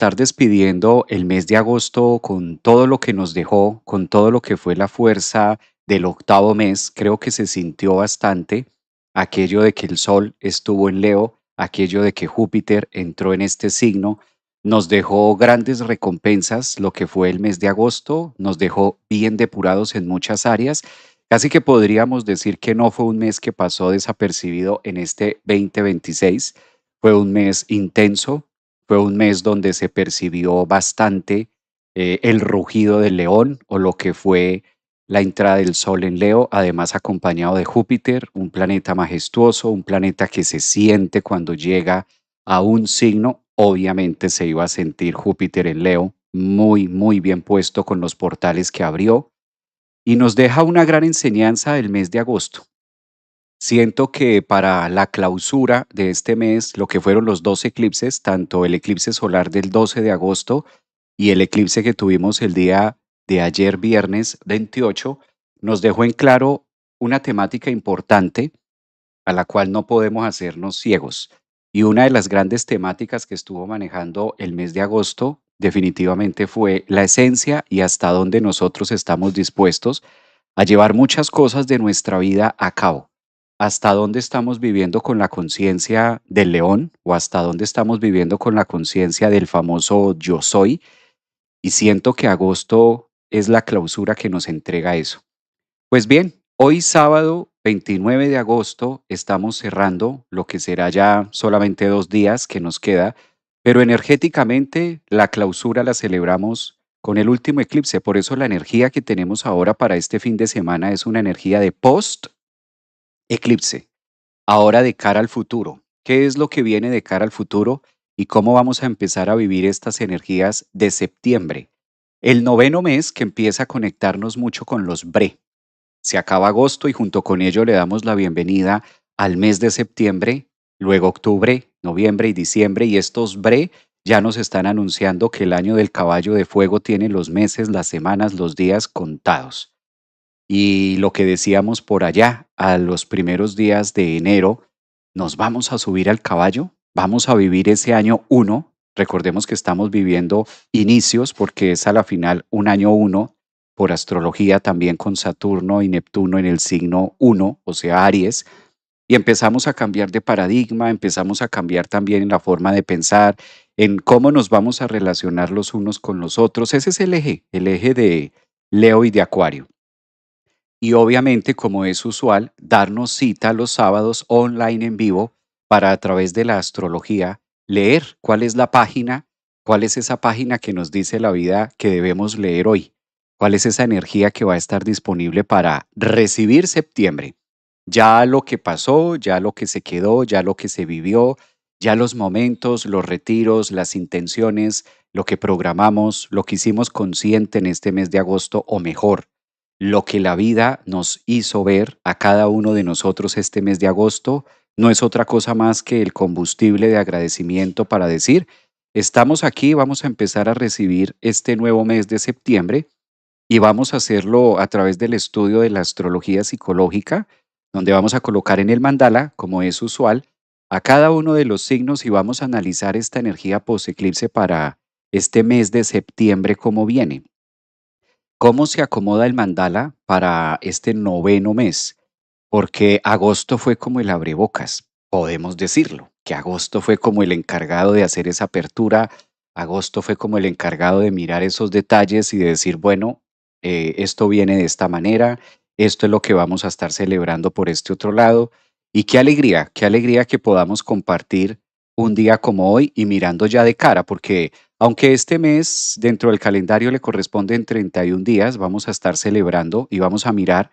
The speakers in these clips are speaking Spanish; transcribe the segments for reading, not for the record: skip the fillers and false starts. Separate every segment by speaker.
Speaker 1: estar despidiendo el mes de agosto con todo lo que nos dejó, con todo lo que fue la fuerza del octavo mes. Creo que se sintió bastante aquello de que el Sol estuvo en Leo, aquello de que Júpiter entró en este signo. Nos dejó grandes recompensas lo que fue el mes de agosto, nos dejó bien depurados en muchas áreas. Casi que podríamos decir que no fue un mes que pasó desapercibido en este 2026. Fue un mes intenso, fue un mes donde se percibió bastante el rugido del león o lo que fue la entrada del Sol en Leo, además acompañado de Júpiter, un planeta majestuoso, un planeta que se siente cuando llega a un signo. Obviamente se iba a sentir Júpiter en Leo, muy, muy bien puesto con los portales que abrió y nos deja una gran enseñanza el mes de agosto. Siento que para la clausura de este mes, lo que fueron los dos eclipses, tanto el eclipse solar del 12 de agosto y el eclipse que tuvimos el día de ayer, viernes 28, nos dejó en claro una temática importante a la cual no podemos hacernos ciegos. Y una de las grandes temáticas que estuvo manejando el mes de agosto definitivamente fue la esencia y hasta dónde nosotros estamos dispuestos a llevar muchas cosas de nuestra vida a cabo. Hasta dónde estamos viviendo con la conciencia del león o hasta dónde estamos viviendo con la conciencia del famoso yo soy. Y siento que agosto es la clausura que nos entrega eso. Pues bien, hoy sábado 29 de agosto estamos cerrando lo que será ya solamente 2 días que nos queda, pero energéticamente la clausura la celebramos con el último eclipse. Por eso la energía que tenemos ahora para este fin de semana es una energía de post-eclipse, ahora de cara al futuro. ¿Qué es lo que viene de cara al futuro y cómo vamos a empezar a vivir estas energías de septiembre? El noveno mes que empieza a conectarnos mucho con los Bre. Se acaba agosto y junto con ello le damos la bienvenida al mes de septiembre, luego octubre, noviembre y diciembre, y estos Bre ya nos están anunciando que el año del caballo de fuego tiene los meses, las semanas, los días contados. Y lo que decíamos por allá, a los primeros días de enero, nos vamos a subir al caballo, vamos a vivir ese año uno. Recordemos que estamos viviendo inicios porque es a la final un año uno por astrología también con Saturno y Neptuno en el signo uno, o sea, Aries, y empezamos a cambiar de paradigma, empezamos a cambiar también en la forma de pensar, en cómo nos vamos a relacionar los unos con los otros. Ese es el eje de Leo y de Acuario. Y obviamente, como es usual, darnos cita los sábados online en vivo para a través de la astrología leer cuál es la página, cuál es esa página que nos dice la vida que debemos leer hoy, cuál es esa energía que va a estar disponible para recibir septiembre. Ya lo que pasó, ya lo que se quedó, ya lo que se vivió, ya los momentos, los retiros, las intenciones, lo que programamos, lo que hicimos consciente en este mes de agosto o mejor lo que la vida nos hizo ver a cada uno de nosotros este mes de agosto no es otra cosa más que el combustible de agradecimiento para decir, estamos aquí, vamos a empezar a recibir este nuevo mes de septiembre y vamos a hacerlo a través del estudio de la astrología psicológica, donde vamos a colocar en el mandala, como es usual, a cada uno de los signos y vamos a analizar esta energía post-eclipse para este mes de septiembre, cómo viene. ¿Cómo se acomoda el mandala para este noveno mes? Porque agosto fue como el abrebocas, podemos decirlo, que agosto fue como el encargado de hacer esa apertura, agosto fue como el encargado de mirar esos detalles y de decir, bueno, esto viene de esta manera, esto es lo que vamos a estar celebrando por este otro lado. Y qué alegría que podamos compartir un día como hoy y mirando ya de cara, porque aunque este mes dentro del calendario le corresponden 31 días, vamos a estar celebrando y vamos a mirar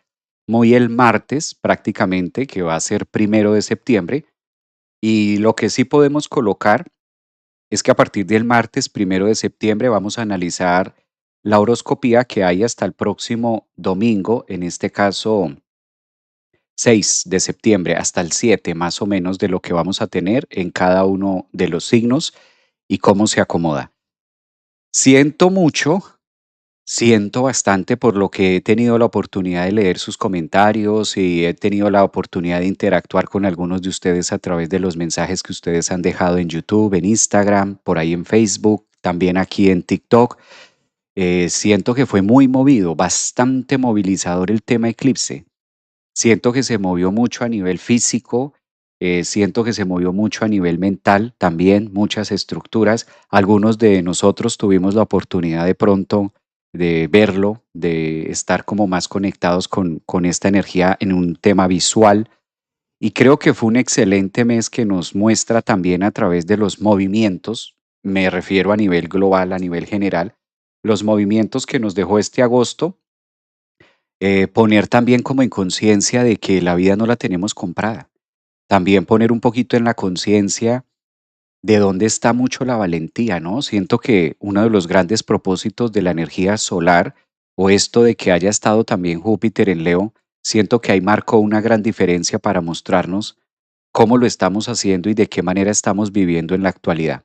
Speaker 1: muy el martes prácticamente, que va a ser 1 de septiembre. Y lo que sí podemos colocar es que a partir del martes 1 de septiembre vamos a analizar la horoscopía que hay hasta el próximo domingo, en este caso 6 de septiembre, hasta el 7 más o menos de lo que vamos a tener en cada uno de los signos y cómo se acomoda. Siento mucho, siento bastante por lo que he tenido la oportunidad de leer sus comentarios y he tenido la oportunidad de interactuar con algunos de ustedes a través de los mensajes que ustedes han dejado en YouTube, en Instagram, por ahí en Facebook. también aquí en TikTok. Siento que fue muy movido, bastante movilizador el tema eclipse. Siento que se movió mucho a nivel físico, siento que se movió mucho a nivel mental también, muchas estructuras. Algunos de nosotros tuvimos la oportunidad de pronto de verlo, de estar como más conectados con esta energía en un tema visual. Y creo que fue un excelente mes que nos muestra también a través de los movimientos, me refiero a nivel global, a nivel general, los movimientos que nos dejó este agosto, poner también como en conciencia de que la vida no la tenemos comprada. También poner un poquito en la conciencia de dónde está mucho la valentía, ¿no? Siento que uno de los grandes propósitos de la energía solar, o esto de que haya estado también Júpiter en Leo, siento que ahí marcó una gran diferencia para mostrarnos cómo lo estamos haciendo y de qué manera estamos viviendo en la actualidad.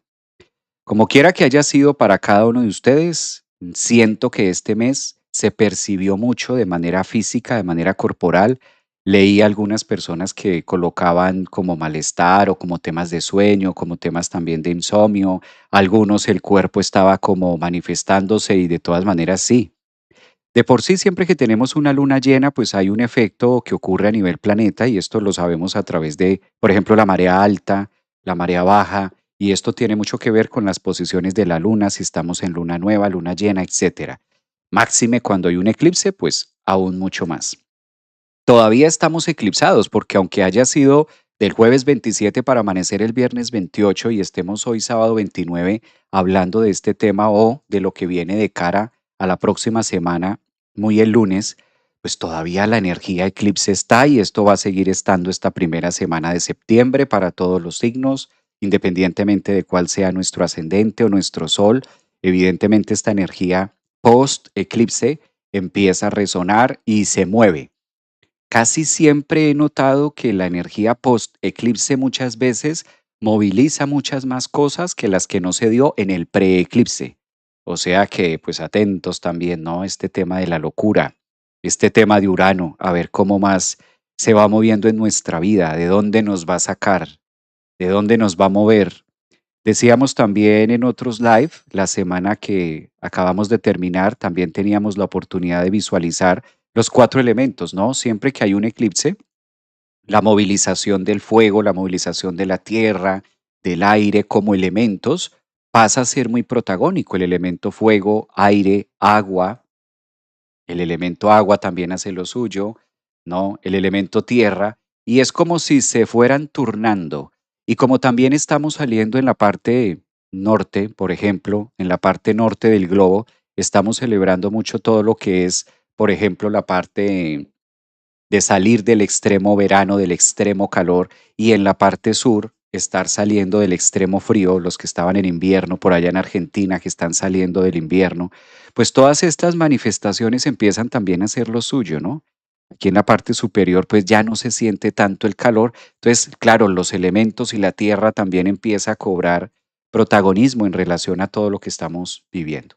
Speaker 1: Como quiera que haya sido para cada uno de ustedes, siento que este mes se percibió mucho de manera física, de manera corporal. Leí algunas personas que colocaban como malestar o como temas de sueño, como temas también de insomnio. Algunos el cuerpo estaba como manifestándose y de todas maneras sí. De por sí, siempre que tenemos una luna llena, pues hay un efecto que ocurre a nivel planeta y esto lo sabemos a través de, por ejemplo, la marea alta, la marea baja, y esto tiene mucho que ver con las posiciones de la luna, si estamos en luna nueva, luna llena, etcétera. Máxime cuando hay un eclipse, pues aún mucho más. Todavía estamos eclipsados porque aunque haya sido del jueves 27 para amanecer el viernes 28 y estemos hoy sábado 29 hablando de este tema o de lo que viene de cara a la próxima semana, muy el lunes, pues todavía la energía eclipse está y esto va a seguir estando esta primera semana de septiembre para todos los signos, independientemente de cuál sea nuestro ascendente o nuestro sol. Evidentemente esta energía post eclipse empieza a resonar y se mueve. Casi siempre he notado que la energía post-eclipse muchas veces moviliza muchas más cosas que las que no se dio en el pre-eclipse. O sea que, pues atentos también, ¿no? Este tema de la locura, este tema de Urano, a ver cómo más se va moviendo en nuestra vida, de dónde nos va a sacar, de dónde nos va a mover. Decíamos también en otros live, la semana que acabamos de terminar, también teníamos la oportunidad de visualizar los cuatro elementos, ¿no? Siempre que hay un eclipse, la movilización del fuego, la movilización de la tierra, del aire como elementos, pasa a ser muy protagónico. El elemento fuego, aire, agua, el elemento agua también hace lo suyo, ¿no? El elemento tierra, y es como si se fueran turnando. Y como también estamos saliendo en la parte norte, por ejemplo, en la parte norte del globo, estamos celebrando mucho todo lo que es, por ejemplo, la parte de salir del extremo verano, del extremo calor, y en la parte sur estar saliendo del extremo frío, los que estaban en invierno por allá en Argentina, que están saliendo del invierno, pues todas estas manifestaciones empiezan también a hacer lo suyo, ¿no? Aquí en la parte superior pues ya no se siente tanto el calor, entonces claro, los elementos y la tierra también empieza a cobrar protagonismo en relación a todo lo que estamos viviendo.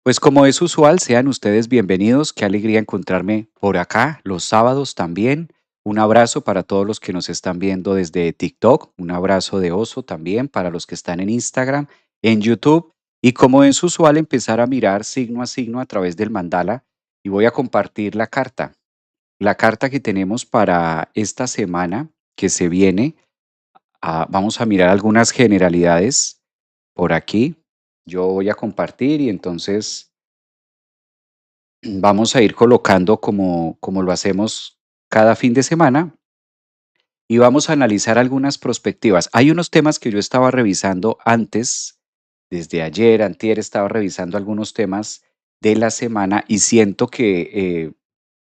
Speaker 1: Pues como es usual, sean ustedes bienvenidos. Qué alegría encontrarme por acá los sábados también. Un abrazo para todos los que nos están viendo desde TikTok. Un abrazo de oso también para los que están en Instagram, en YouTube. Y como es usual, empezar a mirar signo a signo a través del mandala. Y voy a compartir la carta. La carta que tenemos para esta semana que se viene. Vamos a mirar algunas generalidades por aquí. Yo voy a compartir y entonces vamos a ir colocando como lo hacemos cada fin de semana y vamos a analizar algunas perspectivas. Hay unos temas que yo estaba revisando antes, desde ayer, antier, estaba revisando algunos temas de la semana y siento que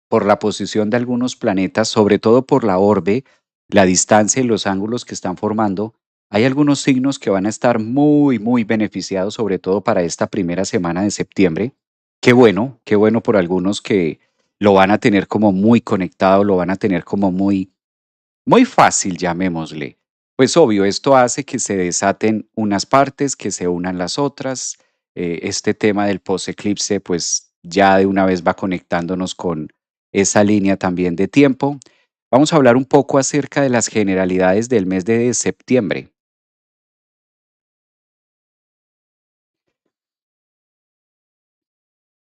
Speaker 1: por la posición de algunos planetas, sobre todo por la orbe, la distancia y los ángulos que están formando, hay algunos signos que van a estar muy, muy beneficiados, sobre todo para esta primera semana de septiembre. Qué bueno por algunos que lo van a tener como muy conectado, lo van a tener como muy, muy fácil, llamémosle. Pues obvio, esto hace que se desaten unas partes, que se unan las otras. Este tema del post-eclipse, pues ya de una vez va conectándonos con esa línea también de tiempo. Vamos a hablar un poco acerca de las generalidades del mes de septiembre.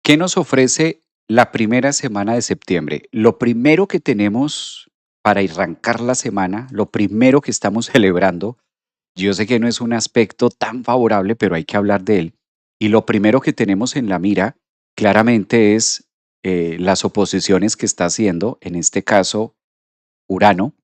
Speaker 1: ¿Qué nos ofrece la primera semana de septiembre? Lo primero que tenemos para arrancar la semana, lo primero que estamos celebrando, yo sé que no es un aspecto tan favorable, pero hay que hablar de él. Y lo primero que tenemos en la mira claramente es las oposiciones que está haciendo, en este caso, Urano,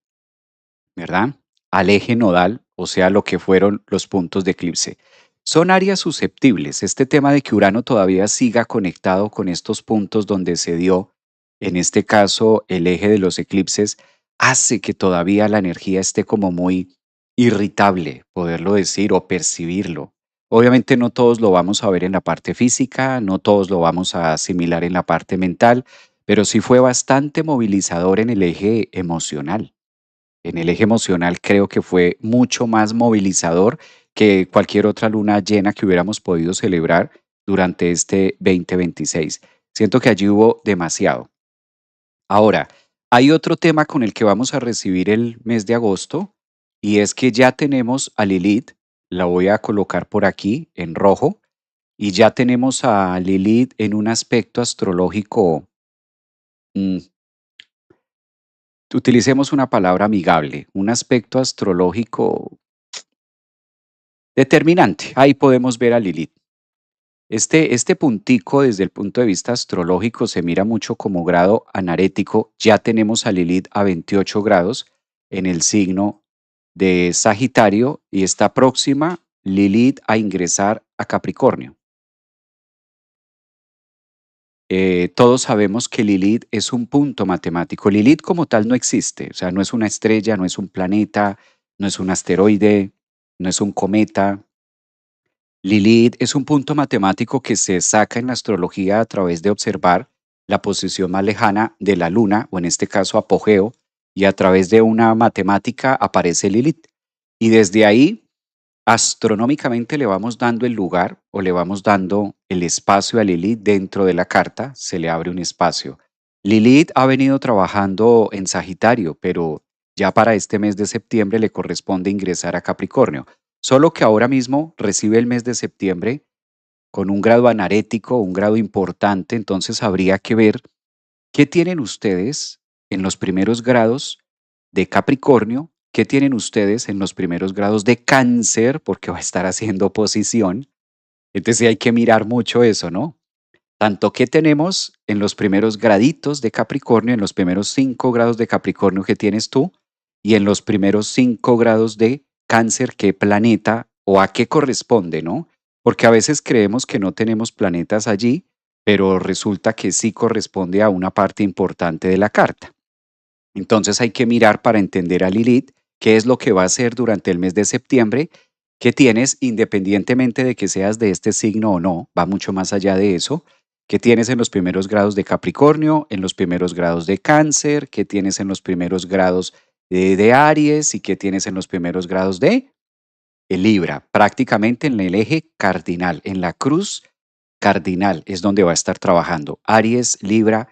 Speaker 1: ¿verdad? Al eje nodal, o sea, lo que fueron los puntos de eclipse. Son áreas susceptibles. Este tema de que Urano todavía siga conectado con estos puntos donde se dio, en este caso, el eje de los eclipses, hace que todavía la energía esté como muy irritable, poderlo decir o percibirlo. Obviamente no todos lo vamos a ver en la parte física, no todos lo vamos a asimilar en la parte mental, pero sí fue bastante movilizador en el eje emocional. En el eje emocional creo que fue mucho más movilizador que cualquier otra luna llena que hubiéramos podido celebrar durante este 2026. Siento que allí hubo demasiado. Ahora, hay otro tema con el que vamos a recibir el mes de agosto y es que ya tenemos a Lilith, la voy a colocar por aquí en rojo, y ya tenemos a Lilith en un aspecto astrológico, mm, utilicemos una palabra amigable, un aspecto astrológico determinante. Ahí podemos ver a Lilith. Este puntico desde el punto de vista astrológico se mira mucho como grado anarético. Ya tenemos a Lilith a 28 grados en el signo de Sagitario y está próxima Lilith a ingresar a Capricornio. Todos sabemos que Lilith es un punto matemático. Lilith como tal no existe, o sea, no es una estrella, no es un planeta, no es un asteroide, no es un cometa. Lilith es un punto matemático que se saca en la astrología a través de observar la posición más lejana de la luna, o en este caso apogeo, y a través de una matemática aparece Lilith. Y desde ahí, astronómicamente le vamos dando el lugar o le vamos dando el espacio a Lilith dentro de la carta, se le abre un espacio. Lilith ha venido trabajando en Sagitario, pero ya para este mes de septiembre le corresponde ingresar a Capricornio. Solo que ahora mismo recibe el mes de septiembre con un grado anarético, un grado importante, entonces habría que ver qué tienen ustedes en los primeros grados de Capricornio, qué tienen ustedes en los primeros grados de Cáncer, porque va a estar haciendo oposición. Entonces sí hay que mirar mucho eso, ¿no? Tanto que tenemos en los primeros graditos de Capricornio, en los primeros 5 grados de Capricornio que tienes tú, y en los primeros 5 grados de Cáncer, qué planeta o a qué corresponde, ¿no? Porque a veces creemos que no tenemos planetas allí, pero resulta que sí corresponde a una parte importante de la carta. Entonces hay que mirar para entender a Lilith qué es lo que va a hacer durante el mes de septiembre, que tienes independientemente de que seas de este signo o no, va mucho más allá de eso, qué tienes en los primeros grados de Capricornio, en los primeros grados de Cáncer, qué tienes en los primeros grados de Aries y qué tienes en los primeros grados de Libra, prácticamente en el eje cardinal, en la cruz cardinal es donde va a estar trabajando Aries, Libra,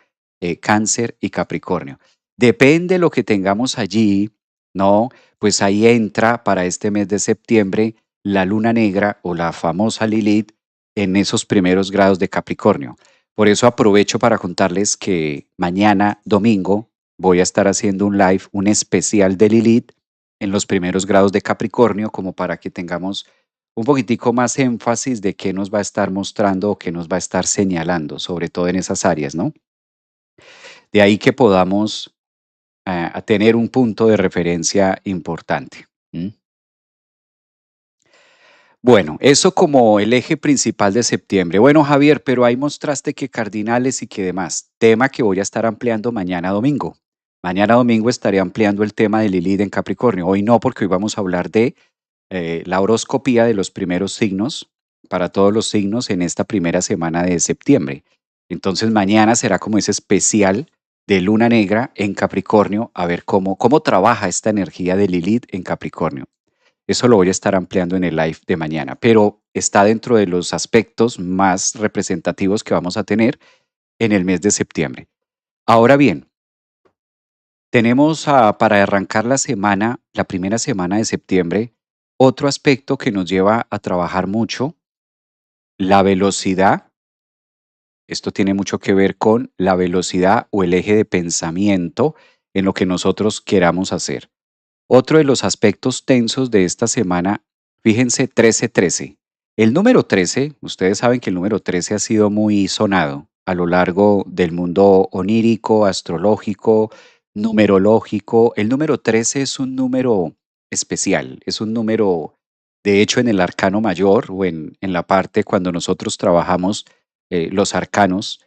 Speaker 1: Cáncer y Capricornio. Depende lo que tengamos allí, ¿no? Pues ahí entra para este mes de septiembre la luna negra o la famosa Lilith en esos primeros grados de Capricornio. Por eso aprovecho para contarles que mañana, domingo, voy a estar haciendo un live, un especial de Lilith en los primeros grados de Capricornio, como para que tengamos un poquitico más énfasis de qué nos va a estar mostrando o qué nos va a estar señalando, sobre todo en esas áreas, ¿no? De ahí que podamos a tener un punto de referencia importante. ¿M? Bueno, eso como el eje principal de septiembre. Bueno, Javier, pero ahí mostraste que cardinales y que demás. Tema que voy a estar ampliando mañana domingo. Mañana domingo estaré ampliando el tema de Lilith en Capricornio. Hoy no, porque hoy vamos a hablar de la horoscopía de los primeros signos para todos los signos en esta primera semana de septiembre. Entonces mañana será como ese especial de Luna Negra en Capricornio, a ver cómo trabaja esta energía de Lilith en Capricornio. Eso lo voy a estar ampliando en el live de mañana, pero está dentro de los aspectos más representativos que vamos a tener en el mes de septiembre. Ahora bien, tenemos para arrancar la semana, la primera semana de septiembre, otro aspecto que nos lleva a trabajar mucho, la velocidad Esto tiene mucho que ver con la velocidad o el eje de pensamiento en lo que nosotros queramos hacer. Otro de los aspectos tensos de esta semana, fíjense, 13-13. El número 13, ustedes saben que el número 13 ha sido muy sonado a lo largo del mundo onírico, astrológico, numerológico. El número 13 es un número especial, es un número, de hecho, en el arcano mayor o en la parte cuando nosotros trabajamos los arcanos,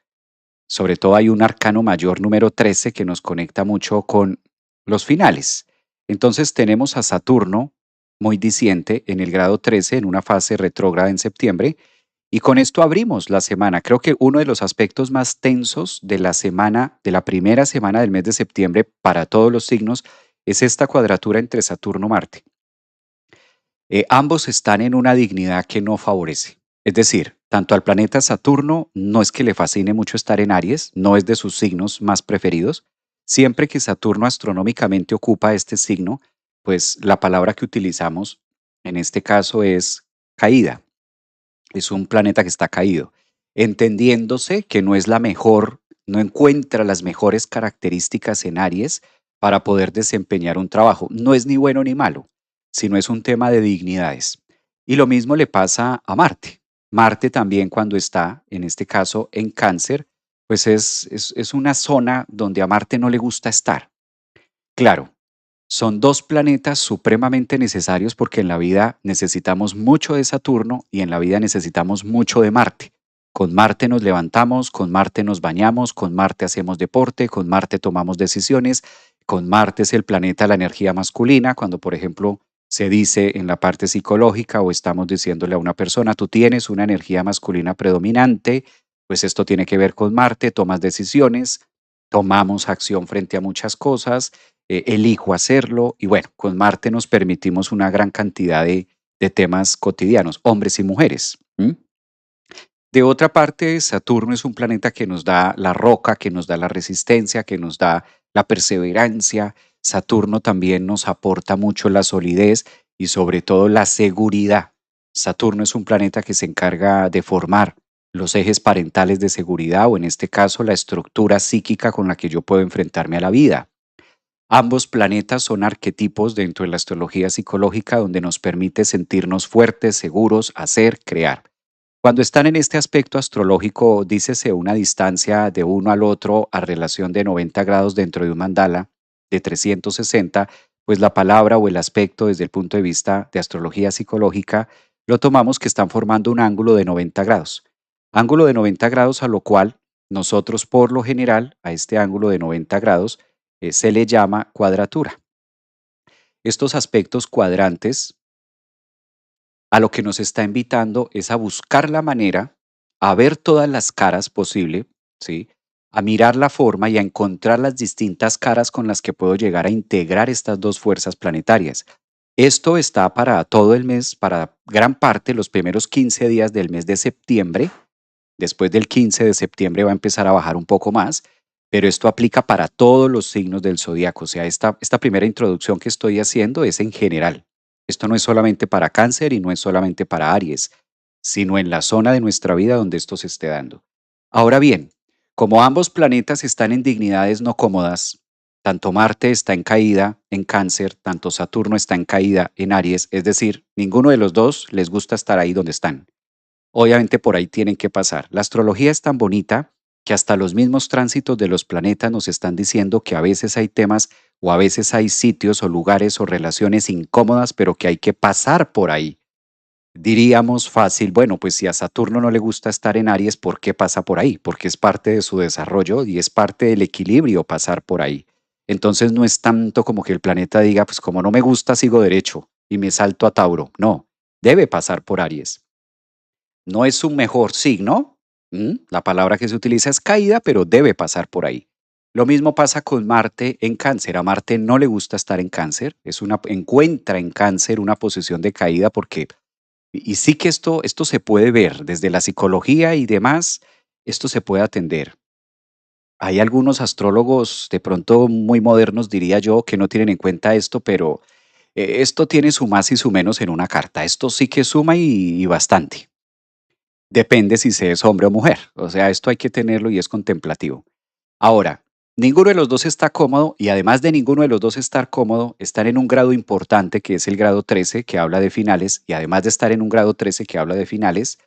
Speaker 1: sobre todo hay un arcano mayor número 13 que nos conecta mucho con los finales. Entonces tenemos a Saturno muy diciente en el grado 13 en una fase retrógrada en septiembre y con esto abrimos la semana. Creo que uno de los aspectos más tensos de la semana, de la primera semana del mes de septiembre para todos los signos, es esta cuadratura entre Saturno-Marte. Ambos están en una dignidad que no favorece. Es decir, tanto al planeta Saturno no es que le fascine mucho estar en Aries, no es de sus signos más preferidos. Siempre que Saturno astronómicamente ocupa este signo, pues la palabra que utilizamos en este caso es caída. Es un planeta que está caído, entendiéndose que no es la mejor, no encuentra las mejores características en Aries para poder desempeñar un trabajo. No es ni bueno ni malo, sino es un tema de dignidades. Y lo mismo le pasa a Marte. Marte también cuando está, en este caso, en Cáncer, pues es una zona donde a Marte no le gusta estar. Claro, son dos planetas supremamente necesarios porque en la vida necesitamos mucho de Saturno y en la vida necesitamos mucho de Marte. Con Marte nos levantamos, con Marte nos bañamos, con Marte hacemos deporte, con Marte tomamos decisiones, con Marte es el planeta de la energía masculina, cuando por ejemplo se dice en la parte psicológica o estamos diciéndole a una persona, tú tienes una energía masculina predominante, pues esto tiene que ver con Marte, tomas decisiones, tomamos acción frente a muchas cosas, elijo hacerlo y bueno, con Marte nos permitimos una gran cantidad de temas cotidianos, hombres y mujeres. ¿M? De otra parte, Saturno es un planeta que nos da la roca, que nos da la resistencia, que nos da la perseverancia. Saturno también nos aporta mucho la solidez y sobre todo la seguridad. Saturno es un planeta que se encarga de formar los ejes parentales de seguridad o en este caso la estructura psíquica con la que yo puedo enfrentarme a la vida. Ambos planetas son arquetipos dentro de la astrología psicológica donde nos permite sentirnos fuertes, seguros, hacer, crear. Cuando están en este aspecto astrológico, dícese una distancia de uno al otro a relación de 90 grados dentro de un mandala de 360, pues la palabra o el aspecto desde el punto de vista de astrología psicológica lo tomamos que están formando un ángulo de 90 grados. Ángulo de 90 grados a lo cual nosotros por lo general a este ángulo de 90 grados se le llama cuadratura. Estos aspectos cuadrantes a lo que nos está invitando es a buscar la manera, a ver todas las caras posible, ¿sí? A mirar la forma y a encontrar las distintas caras con las que puedo llegar a integrar estas dos fuerzas planetarias. Esto está para todo el mes, para gran parte, los primeros 15 días del mes de septiembre. Después del 15 de septiembre va a empezar a bajar un poco más, pero esto aplica para todos los signos del zodiaco. O sea, esta primera introducción que estoy haciendo es en general. Esto no es solamente para Cáncer y no es solamente para Aries, sino en la zona de nuestra vida donde esto se esté dando. Ahora bien, como ambos planetas están en dignidades no cómodas, tanto Marte está en caída en Cáncer, tanto Saturno está en caída en Aries, es decir, ninguno de los dos les gusta estar ahí donde están. Obviamente por ahí tienen que pasar. La astrología es tan bonita que hasta los mismos tránsitos de los planetas nos están diciendo que a veces hay temas o a veces hay sitios o lugares o relaciones incómodas, pero que hay que pasar por ahí. Diríamos fácil, bueno, pues si a Saturno no le gusta estar en Aries, ¿por qué pasa por ahí? Porque es parte de su desarrollo y es parte del equilibrio pasar por ahí. Entonces no es tanto como que el planeta diga, pues como no me gusta, sigo derecho y me salto a Tauro. No, debe pasar por Aries. No es su mejor signo. La palabra que se utiliza es caída, pero debe pasar por ahí. Lo mismo pasa con Marte en Cáncer. A Marte no le gusta estar en Cáncer. Encuentra en Cáncer una posición de caída porque, y sí que esto se puede ver desde la psicología y demás, esto se puede atender. Hay algunos astrólogos de pronto muy modernos, diría yo, que no tienen en cuenta esto, pero esto tiene su más y su menos en una carta. Esto sí que suma y bastante. Depende si se es hombre o mujer. O sea, esto hay que tenerlo y es contemplativo. Ahora, ninguno de los dos está cómodo y además de ninguno de los dos estar cómodo, están en un grado importante que es el grado 13 que habla de finales y además de estar en un grado 13 que habla de finales,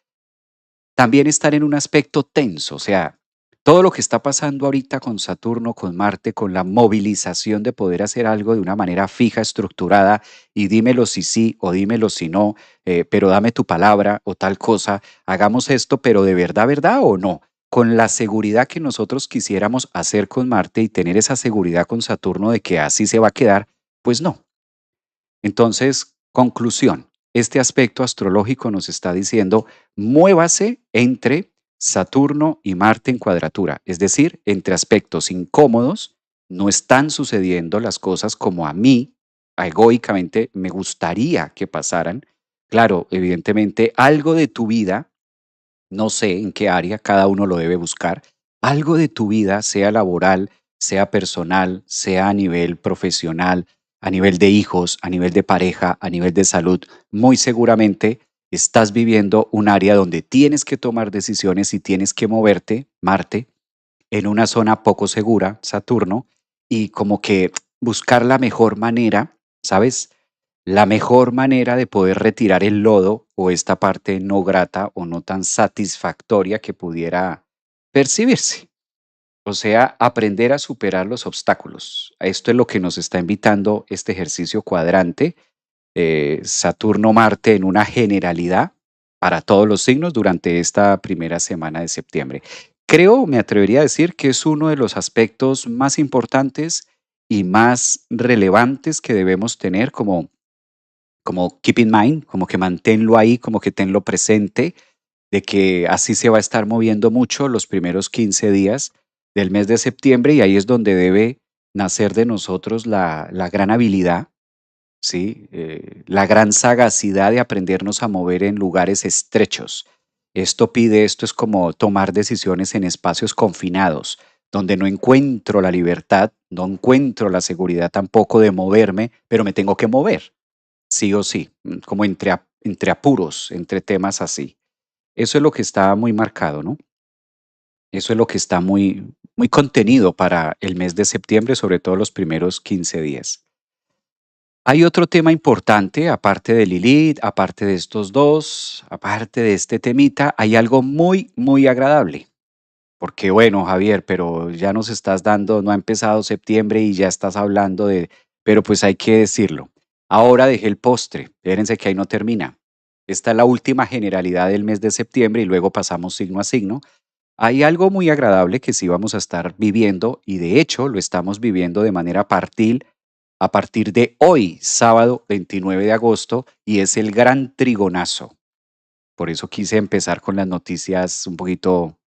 Speaker 1: también estar en un aspecto tenso, o sea, todo lo que está pasando ahorita con Saturno, con Marte, con la movilización de poder hacer algo de una manera fija, estructurada, y dímelo si sí o dímelo si no, pero dame tu palabra o tal cosa, hagamos esto, pero de verdad, verdad o no, con la seguridad que nosotros quisiéramos hacer con Marte y tener esa seguridad con Saturno de que así se va a quedar, pues no. Entonces, conclusión, este aspecto astrológico nos está diciendo, muévase entre Saturno y Marte en cuadratura, es decir, entre aspectos incómodos, no están sucediendo las cosas como a mí, egoicamente, me gustaría que pasaran. Claro, evidentemente, algo de tu vida, no sé en qué área, cada uno lo debe buscar, algo de tu vida, sea laboral, sea personal, sea a nivel profesional, a nivel de hijos, a nivel de pareja, a nivel de salud, muy seguramente estás viviendo un área donde tienes que tomar decisiones y tienes que moverte, Marte, en una zona poco segura, Saturno, y como que buscar la mejor manera, ¿sabes? La mejor manera de poder retirar el lodo o esta parte no grata o no tan satisfactoria que pudiera percibirse. O sea, aprender a superar los obstáculos. A esto es lo que nos está invitando este ejercicio cuadrante, Saturno-Marte en una generalidad para todos los signos durante esta primera semana de septiembre. Creo, me atrevería a decir que es uno de los aspectos más importantes y más relevantes que debemos tener como keep in mind, como que manténlo ahí, como que tenlo presente, de que así se va a estar moviendo mucho los primeros 15 días del mes de septiembre y ahí es donde debe nacer de nosotros la gran habilidad, ¿sí? La gran sagacidad de aprendernos a mover en lugares estrechos. Esto es como tomar decisiones en espacios confinados, donde no encuentro la libertad, no encuentro la seguridad tampoco de moverme, pero me tengo que mover sí o sí, como entre apuros, entre temas así. Eso es lo que está muy marcado, ¿no? Eso es lo que está muy contenido para el mes de septiembre, sobre todo los primeros 15 días. Hay otro tema importante, aparte de Lilith, aparte de estos dos, aparte de este temita, hay algo muy agradable. Porque bueno, Javier, pero ya nos estás dando, no ha empezado septiembre y ya estás hablando de, pero pues hay que decirlo. Ahora dejé el postre, espérense que ahí no termina. Esta es la última generalidad del mes de septiembre y luego pasamos signo a signo. Hay algo muy agradable que sí vamos a estar viviendo y de hecho lo estamos viviendo de manera partil a partir de hoy, sábado 29 de agosto, y es el gran trigonazo. Por eso quise empezar con las noticias un poquito,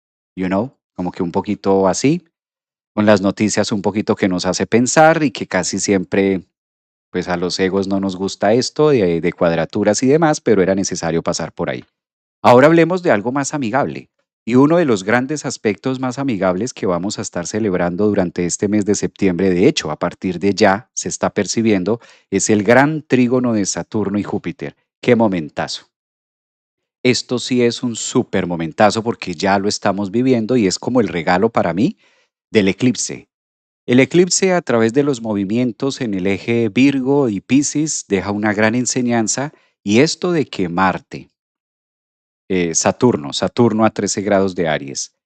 Speaker 1: como que un poquito así, con las noticias un poquito que nos hace pensar y que casi siempre, pues a los egos no nos gusta esto de cuadraturas y demás, pero era necesario pasar por ahí. Ahora hablemos de algo más amigable. Y uno de los grandes aspectos más amigables que vamos a estar celebrando durante este mes de septiembre, de hecho, a partir de ya se está percibiendo, es el gran trígono de Saturno y Júpiter. ¡Qué momentazo! Esto sí es un súper momentazo porque ya lo estamos viviendo y es como el regalo para mí del eclipse. El eclipse a través de los movimientos en el eje Virgo y Piscis deja una gran enseñanza y esto de que Marte, Saturno a 13 grados de Aries,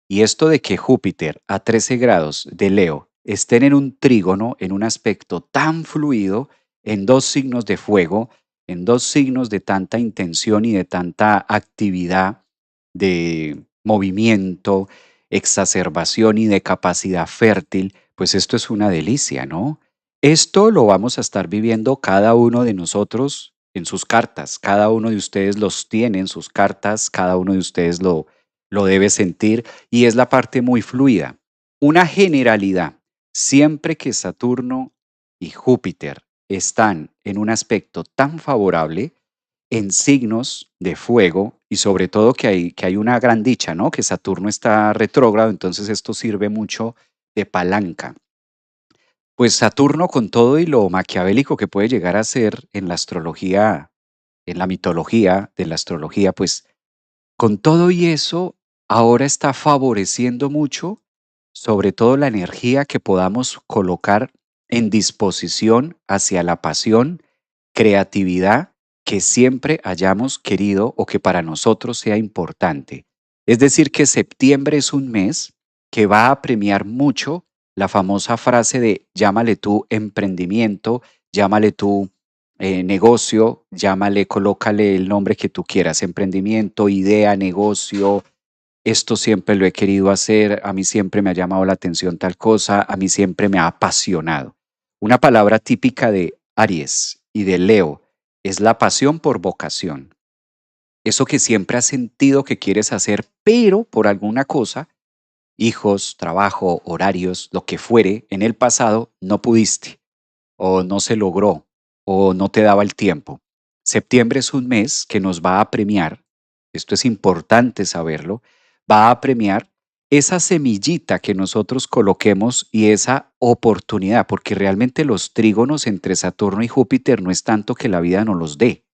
Speaker 1: y esto de que Júpiter a 13 grados de Leo estén en un trígono, en un aspecto tan fluido, en dos signos de fuego, en dos signos de tanta intención y de tanta actividad, de movimiento, exacerbación y de capacidad fértil, pues esto es una delicia, ¿no? Esto lo vamos a estar viviendo cada uno de nosotros en sus cartas, cada uno de ustedes los tiene en sus cartas, cada uno de ustedes lo debe sentir y es la parte muy fluida. Una generalidad, siempre que Saturno y Júpiter están en un aspecto tan favorable, en signos de fuego y sobre todo que hay una gran dicha, ¿no? Que Saturno está retrógrado, entonces esto sirve mucho de palanca. Pues Saturno con todo y lo maquiavélico que puede llegar a ser en la astrología, en la mitología de la astrología, pues Con todo y eso, ahora está favoreciendo mucho, sobre todo la energía que podamos colocar en disposición hacia la pasión, creatividad que siempre hayamos querido o que para nosotros sea importante. Es decir, que septiembre es un mes que va a premiar mucho la famosa frase de llámale tú emprendimiento, llámale tú negocio, llámale, colócale el nombre que tú quieras, emprendimiento, idea, negocio, esto siempre lo he querido hacer, a mí siempre me ha llamado la atención tal cosa, a mí siempre me ha apasionado. Una palabra típica de Aries y de Leo es la pasión por vocación. Eso que siempre has sentido que quieres hacer, pero por alguna cosa, hijos, trabajo, horarios, lo que fuere, en el pasado no pudiste o no se logró o no te daba el tiempo. Septiembre es un mes que nos va a premiar, esto es importante saberlo, va a premiar esa semillita que nosotros coloquemos y esa oportunidad, porque realmente los trígonos entre Saturno y Júpiter no es tanto que la vida nos los dé.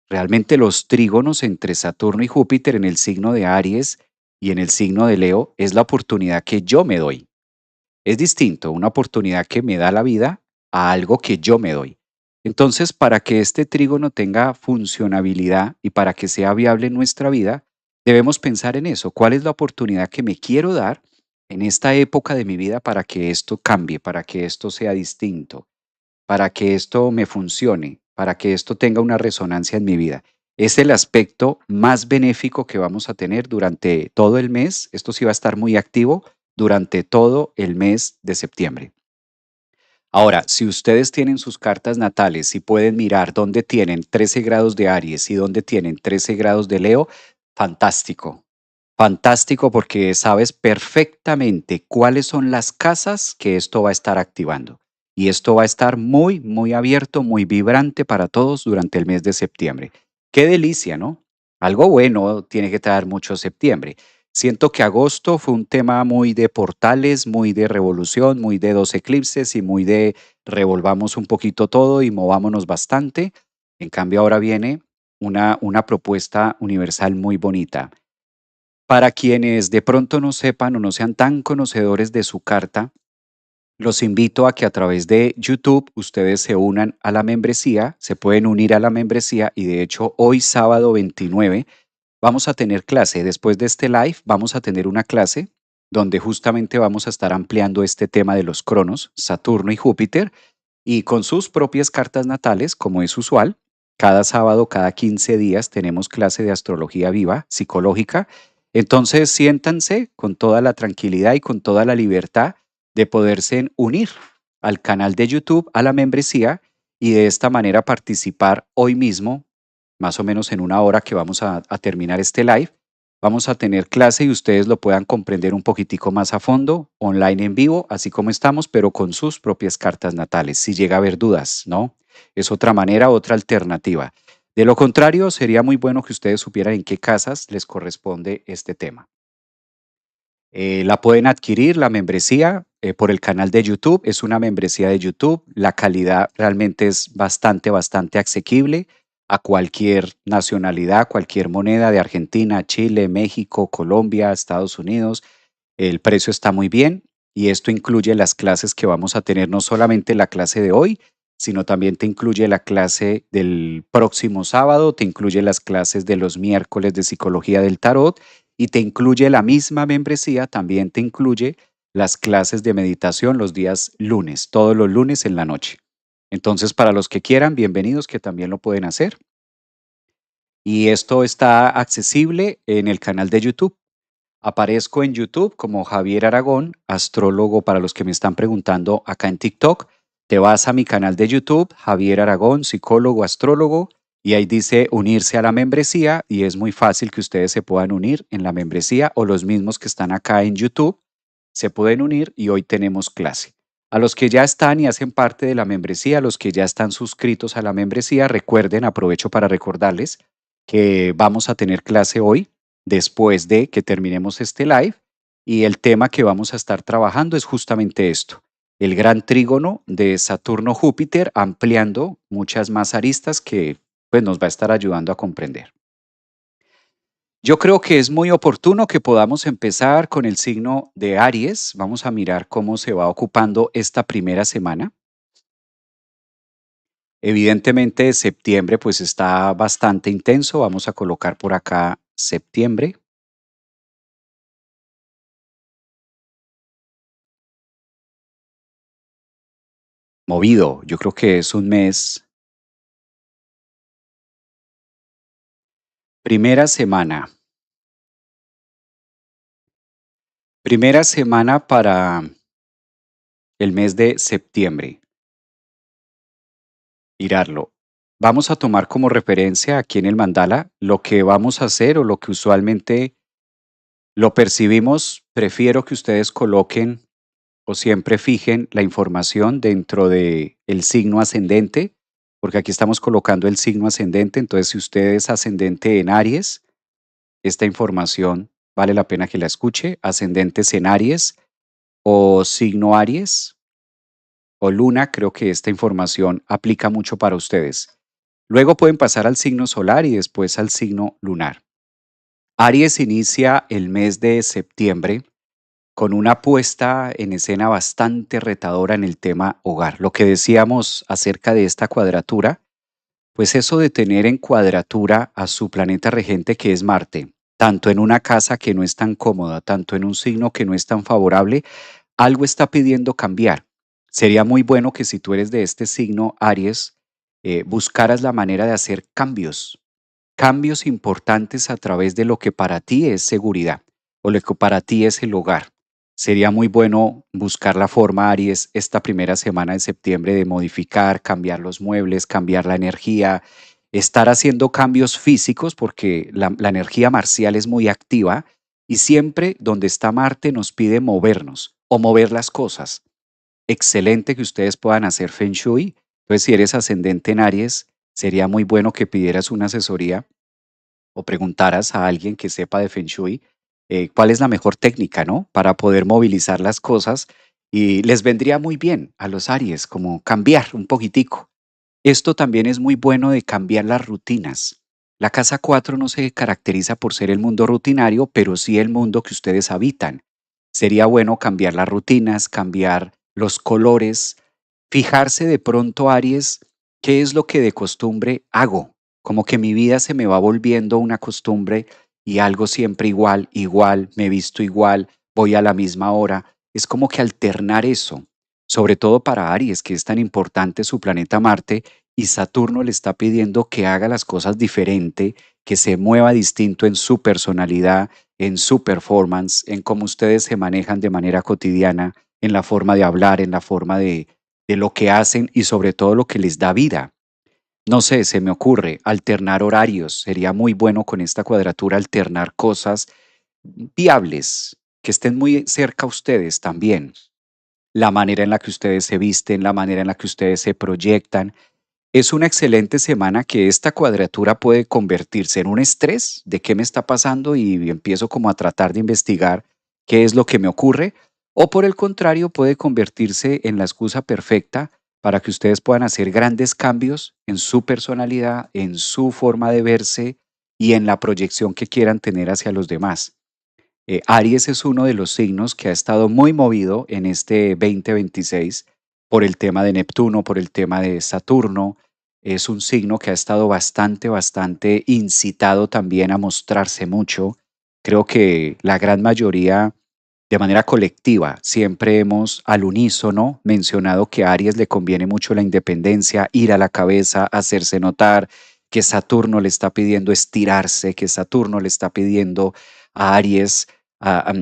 Speaker 1: Realmente los trígonos entre Saturno y Júpiter en el signo de Aries y en el signo de Leo es la oportunidad que yo me doy. Es distinto una oportunidad que me da la vida a algo que yo me doy. Entonces, para que este trígono tenga funcionabilidad y para que sea viable en nuestra vida, debemos pensar en eso. ¿Cuál es la oportunidad que me quiero dar en esta época de mi vida para que esto cambie, para que esto sea distinto, para que esto me funcione, para que esto tenga una resonancia en mi vida? Es el aspecto más benéfico que vamos a tener durante todo el mes. Esto sí va a estar muy activo durante todo el mes de septiembre. Ahora, si ustedes tienen sus cartas natales y pueden mirar dónde tienen 13 grados de Aries y dónde tienen 13 grados de Leo, fantástico. Fantástico porque sabes perfectamente cuáles son las casas que esto va a estar activando. Y esto va a estar muy, muy abierto, muy vibrante para todos durante el mes de septiembre. Qué delicia, ¿no? Algo bueno tiene que traer mucho septiembre. Siento que agosto fue un tema muy de portales, muy de revolución, muy de dos eclipses y muy de revolvamos un poquito todo y movámonos bastante. En cambio, ahora viene una propuesta universal muy bonita. Para quienes de pronto no sepan o no sean tan conocedores de su carta, los invito a que a través de YouTube ustedes se unan a la membresía, se pueden unir a la membresía y de hecho hoy sábado 29 vamos a tener clase. Después de este live vamos a tener una clase donde justamente vamos a estar ampliando este tema de los cronos, Saturno y Júpiter, y con sus propias cartas natales, como es usual. Cada sábado, cada 15 días tenemos clase de astrología viva, psicológica. Entonces siéntanse con toda la tranquilidad y con toda la libertad de poderse unir al canal de YouTube, a la membresía y de esta manera participar hoy mismo, más o menos en una hora que vamos a terminar este live. Vamos a tener clase y ustedes lo puedan comprender un poquitico más a fondo, online en vivo, así como estamos, pero con sus propias cartas natales, si llega a haber dudas, ¿no? Es otra manera, otra alternativa. De lo contrario, sería muy bueno que ustedes supieran en qué casas les corresponde este tema. La pueden adquirir, la membresía, por el canal de YouTube. Es una membresía de YouTube. La calidad realmente es bastante, bastante asequible a cualquier nacionalidad, cualquier moneda de Argentina, Chile, México, Colombia, Estados Unidos. El precio está muy bien y esto incluye las clases que vamos a tener, no solamente la clase de hoy, sino también te incluye la clase del próximo sábado, te incluye las clases de los miércoles de psicología del tarot y te incluye la misma membresía, también te incluye las clases de meditación los días lunes, todos los lunes en la noche. Entonces, para los que quieran, bienvenidos que también lo pueden hacer. Y esto está accesible en el canal de YouTube. Aparezco en YouTube como Javier Aragón, astrólogo para los que me están preguntando acá en TikTok. Te vas a mi canal de YouTube, Javier Aragón, psicólogo, astrólogo, y ahí dice unirse a la membresía y es muy fácil que ustedes se puedan unir en la membresía o los mismos que están acá en YouTube se pueden unir y hoy tenemos clase. A los que ya están y hacen parte de la membresía, a los que ya están suscritos a la membresía, recuerden, aprovecho para recordarles que vamos a tener clase hoy después de que terminemos este live y el tema que vamos a estar trabajando es justamente esto, el gran trígono de Saturno-Júpiter ampliando muchas más aristas que pues, nos va a estar ayudando a comprender. Yo creo que es muy oportuno que podamos empezar con el signo de Aries. Vamos a mirar cómo se va ocupando esta primera semana. Evidentemente, septiembre pues está bastante intenso. Vamos a colocar por acá septiembre. Movido. Yo creo que es un mes. Primera semana. Primera semana para el mes de septiembre. Mirarlo. Vamos a tomar como referencia aquí en el mandala lo que vamos a hacer o lo que usualmente lo percibimos. Prefiero que ustedes coloquen o siempre fijen la información dentro de el signo ascendente, porque aquí estamos colocando el signo ascendente. Entonces, si usted es ascendente en Aries, esta información vale la pena que la escuche. Ascendentes en Aries o signo Aries o Luna, creo que esta información aplica mucho para ustedes. Luego pueden pasar al signo solar y después al signo lunar. Aries inicia el mes de septiembre con una puesta en escena bastante retadora en el tema hogar. Lo que decíamos acerca de esta cuadratura, pues eso de tener en cuadratura a su planeta regente que es Marte, tanto en una casa que no es tan cómoda, tanto en un signo que no es tan favorable, algo está pidiendo cambiar. Sería muy bueno que si tú eres de este signo, Aries, buscaras la manera de hacer cambios importantes a través de lo que para ti es seguridad o lo que para ti es el hogar. Sería muy bueno buscar la forma, Aries, esta primera semana de septiembre de modificar, cambiar los muebles, cambiar la energía, estar haciendo cambios físicos porque la energía marcial es muy activa y siempre donde está Marte nos pide movernos o mover las cosas. Excelente que ustedes puedan hacer Feng Shui. Entonces, si eres ascendente en Aries, sería muy bueno que pidieras una asesoría o preguntaras a alguien que sepa de Feng Shui cuál es la mejor técnica, ¿no? Para poder movilizar las cosas y les vendría muy bien a los Aries, como cambiar un poquitico. Esto también es muy bueno de cambiar las rutinas. La casa 4 no se caracteriza por ser el mundo rutinario, pero sí el mundo que ustedes habitan. Sería bueno cambiar las rutinas, cambiar los colores, fijarse de pronto, Aries, qué es lo que de costumbre hago. Como que mi vida se me va volviendo una costumbre y algo siempre igual, igual, me visto igual, voy a la misma hora. Es como que alternar eso, sobre todo para Aries, que es tan importante su planeta Marte, y Saturno le está pidiendo que haga las cosas diferente, que se mueva distinto en su personalidad, en su performance, en cómo ustedes se manejan de manera cotidiana, en la forma de hablar, en la forma de lo que hacen y sobre todo lo que les da vida. No sé, se me ocurre alternar horarios. Sería muy bueno con esta cuadratura alternar cosas viables, que estén muy cerca a ustedes también. La manera en la que ustedes se visten, la manera en la que ustedes se proyectan. Es una excelente semana que esta cuadratura puede convertirse en un estrés de qué me está pasando y empiezo como a tratar de investigar qué es lo que me ocurre, o por el contrario puede convertirse en la excusa perfecta para que ustedes puedan hacer grandes cambios en su personalidad, en su forma de verse y en la proyección que quieran tener hacia los demás. Aries es uno de los signos que ha estado muy movido en este 2026 por el tema de Neptuno, por el tema de Saturno. Es un signo que ha estado bastante incitado también a mostrarse mucho. Creo que la gran mayoría, de manera colectiva, siempre hemos al unísono mencionado que a Aries le conviene mucho la independencia, ir a la cabeza, hacerse notar, que Saturno le está pidiendo estirarse, que Saturno le está pidiendo a Aries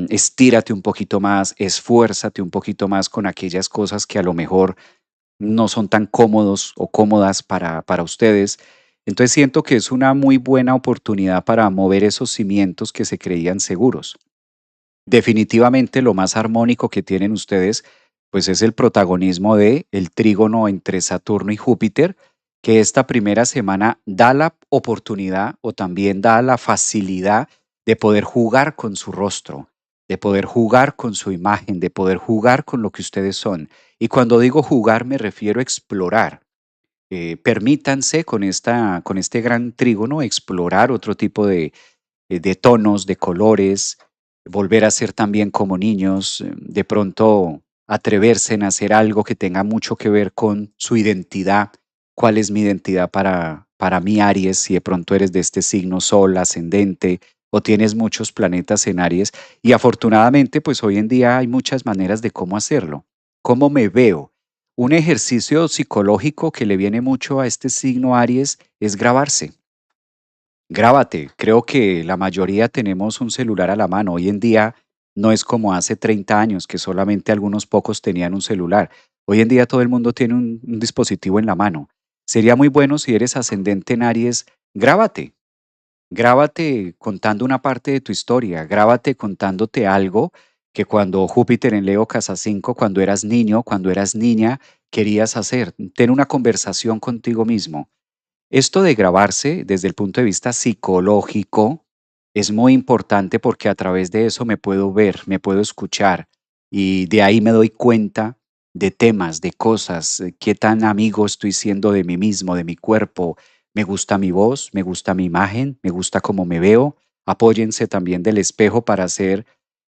Speaker 1: estírate un poquito más, esfuérzate un poquito más con aquellas cosas que a lo mejor no son tan cómodos o cómodas para ustedes. Entonces siento que es una muy buena oportunidad para mover esos cimientos que se creían seguros. Definitivamente lo más armónico que tienen ustedes, pues es el protagonismo de el trígono entre Saturno y Júpiter, que esta primera semana da la oportunidad o también da la facilidad de poder jugar con su rostro, de poder jugar con su imagen, de poder jugar con lo que ustedes son. Y cuando digo jugar me refiero a explorar. Permítanse con este gran trígono explorar otro tipo de tonos, de colores, volver a ser también como niños, de pronto atreverse en hacer algo que tenga mucho que ver con su identidad. ¿Cuál es mi identidad para mí, Aries? Si de pronto eres de este signo Sol, ascendente, o tienes muchos planetas en Aries. Y afortunadamente, pues hoy en día hay muchas maneras de cómo hacerlo. ¿Cómo me veo? Un ejercicio psicológico que le viene mucho a este signo Aries es grabarse. Grábate. Creo que la mayoría tenemos un celular a la mano. Hoy en día no es como hace 30 años que solamente algunos pocos tenían un celular. Hoy en día todo el mundo tiene un dispositivo en la mano. Sería muy bueno si eres ascendente en Aries, grábate. Grábate contando una parte de tu historia, grábate contándote algo que cuando Júpiter en Leo casa 5, cuando eras niño, cuando eras niña, querías hacer. Ten una conversación contigo mismo. Esto de grabarse desde el punto de vista psicológico es muy importante porque a través de eso me puedo ver, me puedo escuchar y de ahí me doy cuenta de temas, de cosas, qué tan amigo estoy siendo de mí mismo, de mi cuerpo. Me gusta mi voz, me gusta mi imagen, me gusta cómo me veo. Apóyense también del espejo para hacer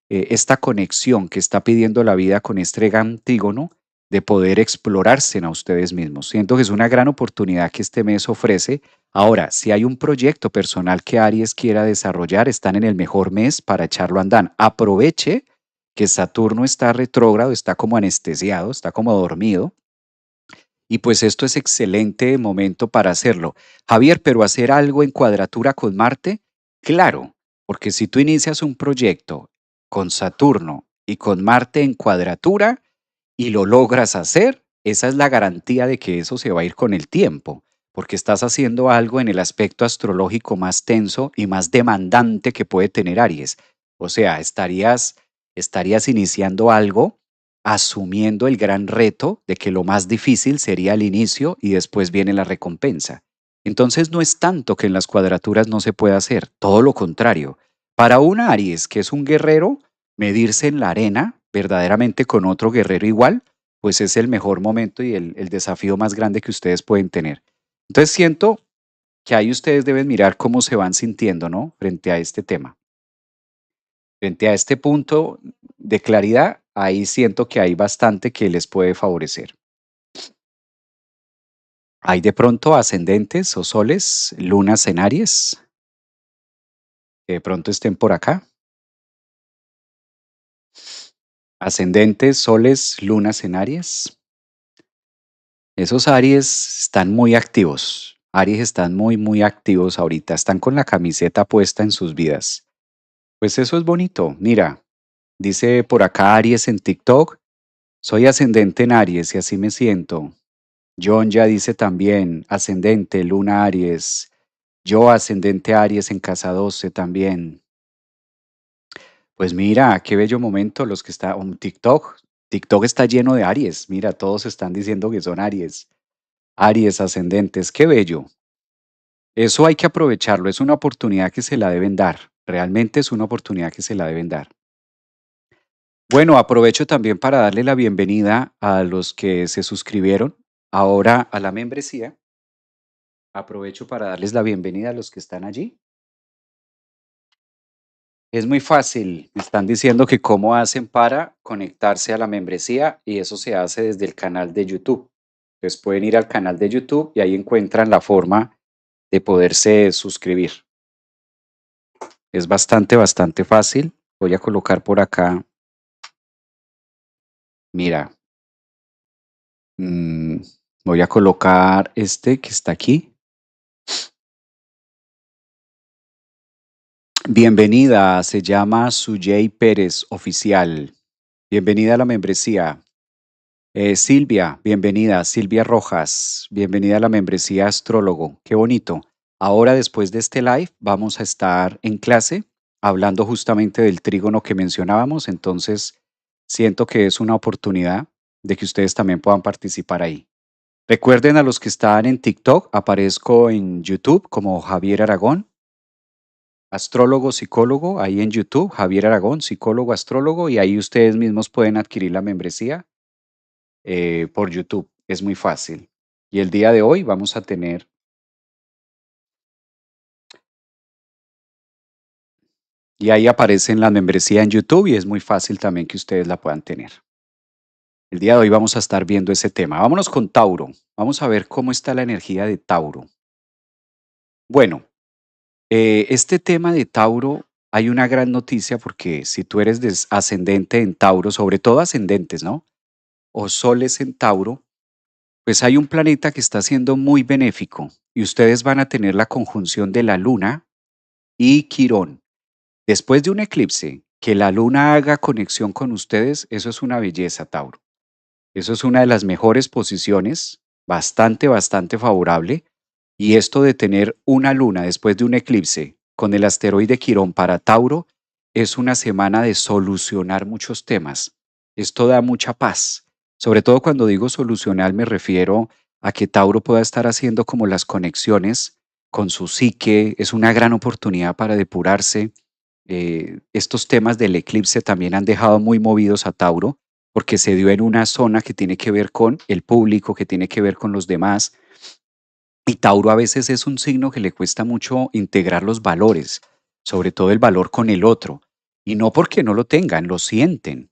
Speaker 1: esta conexión que está pidiendo la vida con este gran trígono de poder explorarse a ustedes mismos. Siento que es una gran oportunidad que este mes ofrece. Ahora, si hay un proyecto personal que Aries quiera desarrollar, están en el mejor mes para echarlo a andar. Aproveche que Saturno está retrógrado, está como anestesiado, está como dormido, y pues esto es excelente momento para hacerlo. Javier, pero hacer algo en cuadratura con Marte, claro, porque si tú inicias un proyecto con Saturno y con Marte en cuadratura, y lo logras hacer, esa es la garantía de que eso se va a ir con el tiempo, porque estás haciendo algo en el aspecto astrológico más tenso y más demandante que puede tener Aries. O sea, estarías iniciando algo asumiendo el gran reto de que lo más difícil sería el inicio y después viene la recompensa. Entonces no es tanto que en las cuadraturas no se pueda hacer, todo lo contrario. Para un Aries, que es un guerrero, medirse en la arena verdaderamente con otro guerrero igual, pues es el mejor momento y el desafío más grande que ustedes pueden tener. Entonces siento que ahí ustedes deben mirar cómo se van sintiendo, ¿no? Frente a este tema. Frente a este punto de claridad, ahí siento que hay bastante que les puede favorecer. Hay de pronto ascendentes o soles, lunas en Aries, que de pronto estén por acá. Ascendentes, soles, lunas en Aries. Esos Aries están muy activos. Aries están muy, muy activos ahorita. Están con la camiseta puesta en sus vidas. Pues eso es bonito. Mira, dice por acá Aries en TikTok. Soy ascendente en Aries y así me siento. John ya dice también, ascendente, Luna Aries. Yo ascendente Aries en casa 12 también. Pues mira, qué bello momento los que está un TikTok. TikTok está lleno de Aries. Mira, todos están diciendo que son Aries. Aries ascendentes, qué bello. Eso hay que aprovecharlo, es una oportunidad que se la deben dar. Realmente es una oportunidad que se la deben dar. Bueno, aprovecho también para darle la bienvenida a los que se suscribieron ahora a la membresía. Aprovecho para darles la bienvenida a los que están allí. Es muy fácil, me están diciendo que cómo hacen para conectarse a la membresía y eso se hace desde el canal de YouTube. Entonces pueden ir al canal de YouTube y ahí encuentran la forma de poderse suscribir. Es bastante, bastante fácil. Voy a colocar por acá, mira, mm, voy a colocar este que está aquí. Bienvenida, se llama Sujay Pérez Oficial. Bienvenida a la membresía. Silvia, bienvenida. Silvia Rojas, bienvenida a la membresía Astrólogo. Qué bonito. Ahora, después de este live, vamos a estar en clase hablando justamente del trígono que mencionábamos. Entonces, siento que es una oportunidad de que ustedes también puedan participar ahí. Recuerden a los que están en TikTok, aparezco en YouTube como Javier Aragón, astrólogo, psicólogo, ahí en YouTube, Javier Aragón, psicólogo, astrólogo, y ahí ustedes mismos pueden adquirir la membresía por YouTube. Es muy fácil. Y el día de hoy vamos a tener Y ahí aparece en la membresía en YouTube y es muy fácil también que ustedes la puedan tener. El día de hoy vamos a estar viendo ese tema. Vámonos con Tauro. Vamos a ver cómo está la energía de Tauro. Bueno, este tema de Tauro, hay una gran noticia porque si tú eres ascendente en Tauro, sobre todo ascendentes, ¿no? O soles en Tauro, pues hay un planeta que está siendo muy benéfico y ustedes van a tener la conjunción de la Luna y Quirón. Después de un eclipse, que la Luna haga conexión con ustedes, eso es una belleza, Tauro. Eso es una de las mejores posiciones, bastante, bastante favorable. Y esto de tener una luna después de un eclipse con el asteroide Quirón para Tauro es una semana de solucionar muchos temas. Esto da mucha paz. Sobre todo cuando digo solucionar me refiero a que Tauro pueda estar haciendo como las conexiones con su psique. Es una gran oportunidad para depurarse. Estos temas del eclipse también han dejado muy movidos a Tauro porque se dio en una zona que tiene que ver con el público, que tiene que ver con los demás. Y Tauro a veces es un signo que le cuesta mucho integrar los valores, sobre todo el valor con el otro. Y no porque no lo tengan, lo sienten.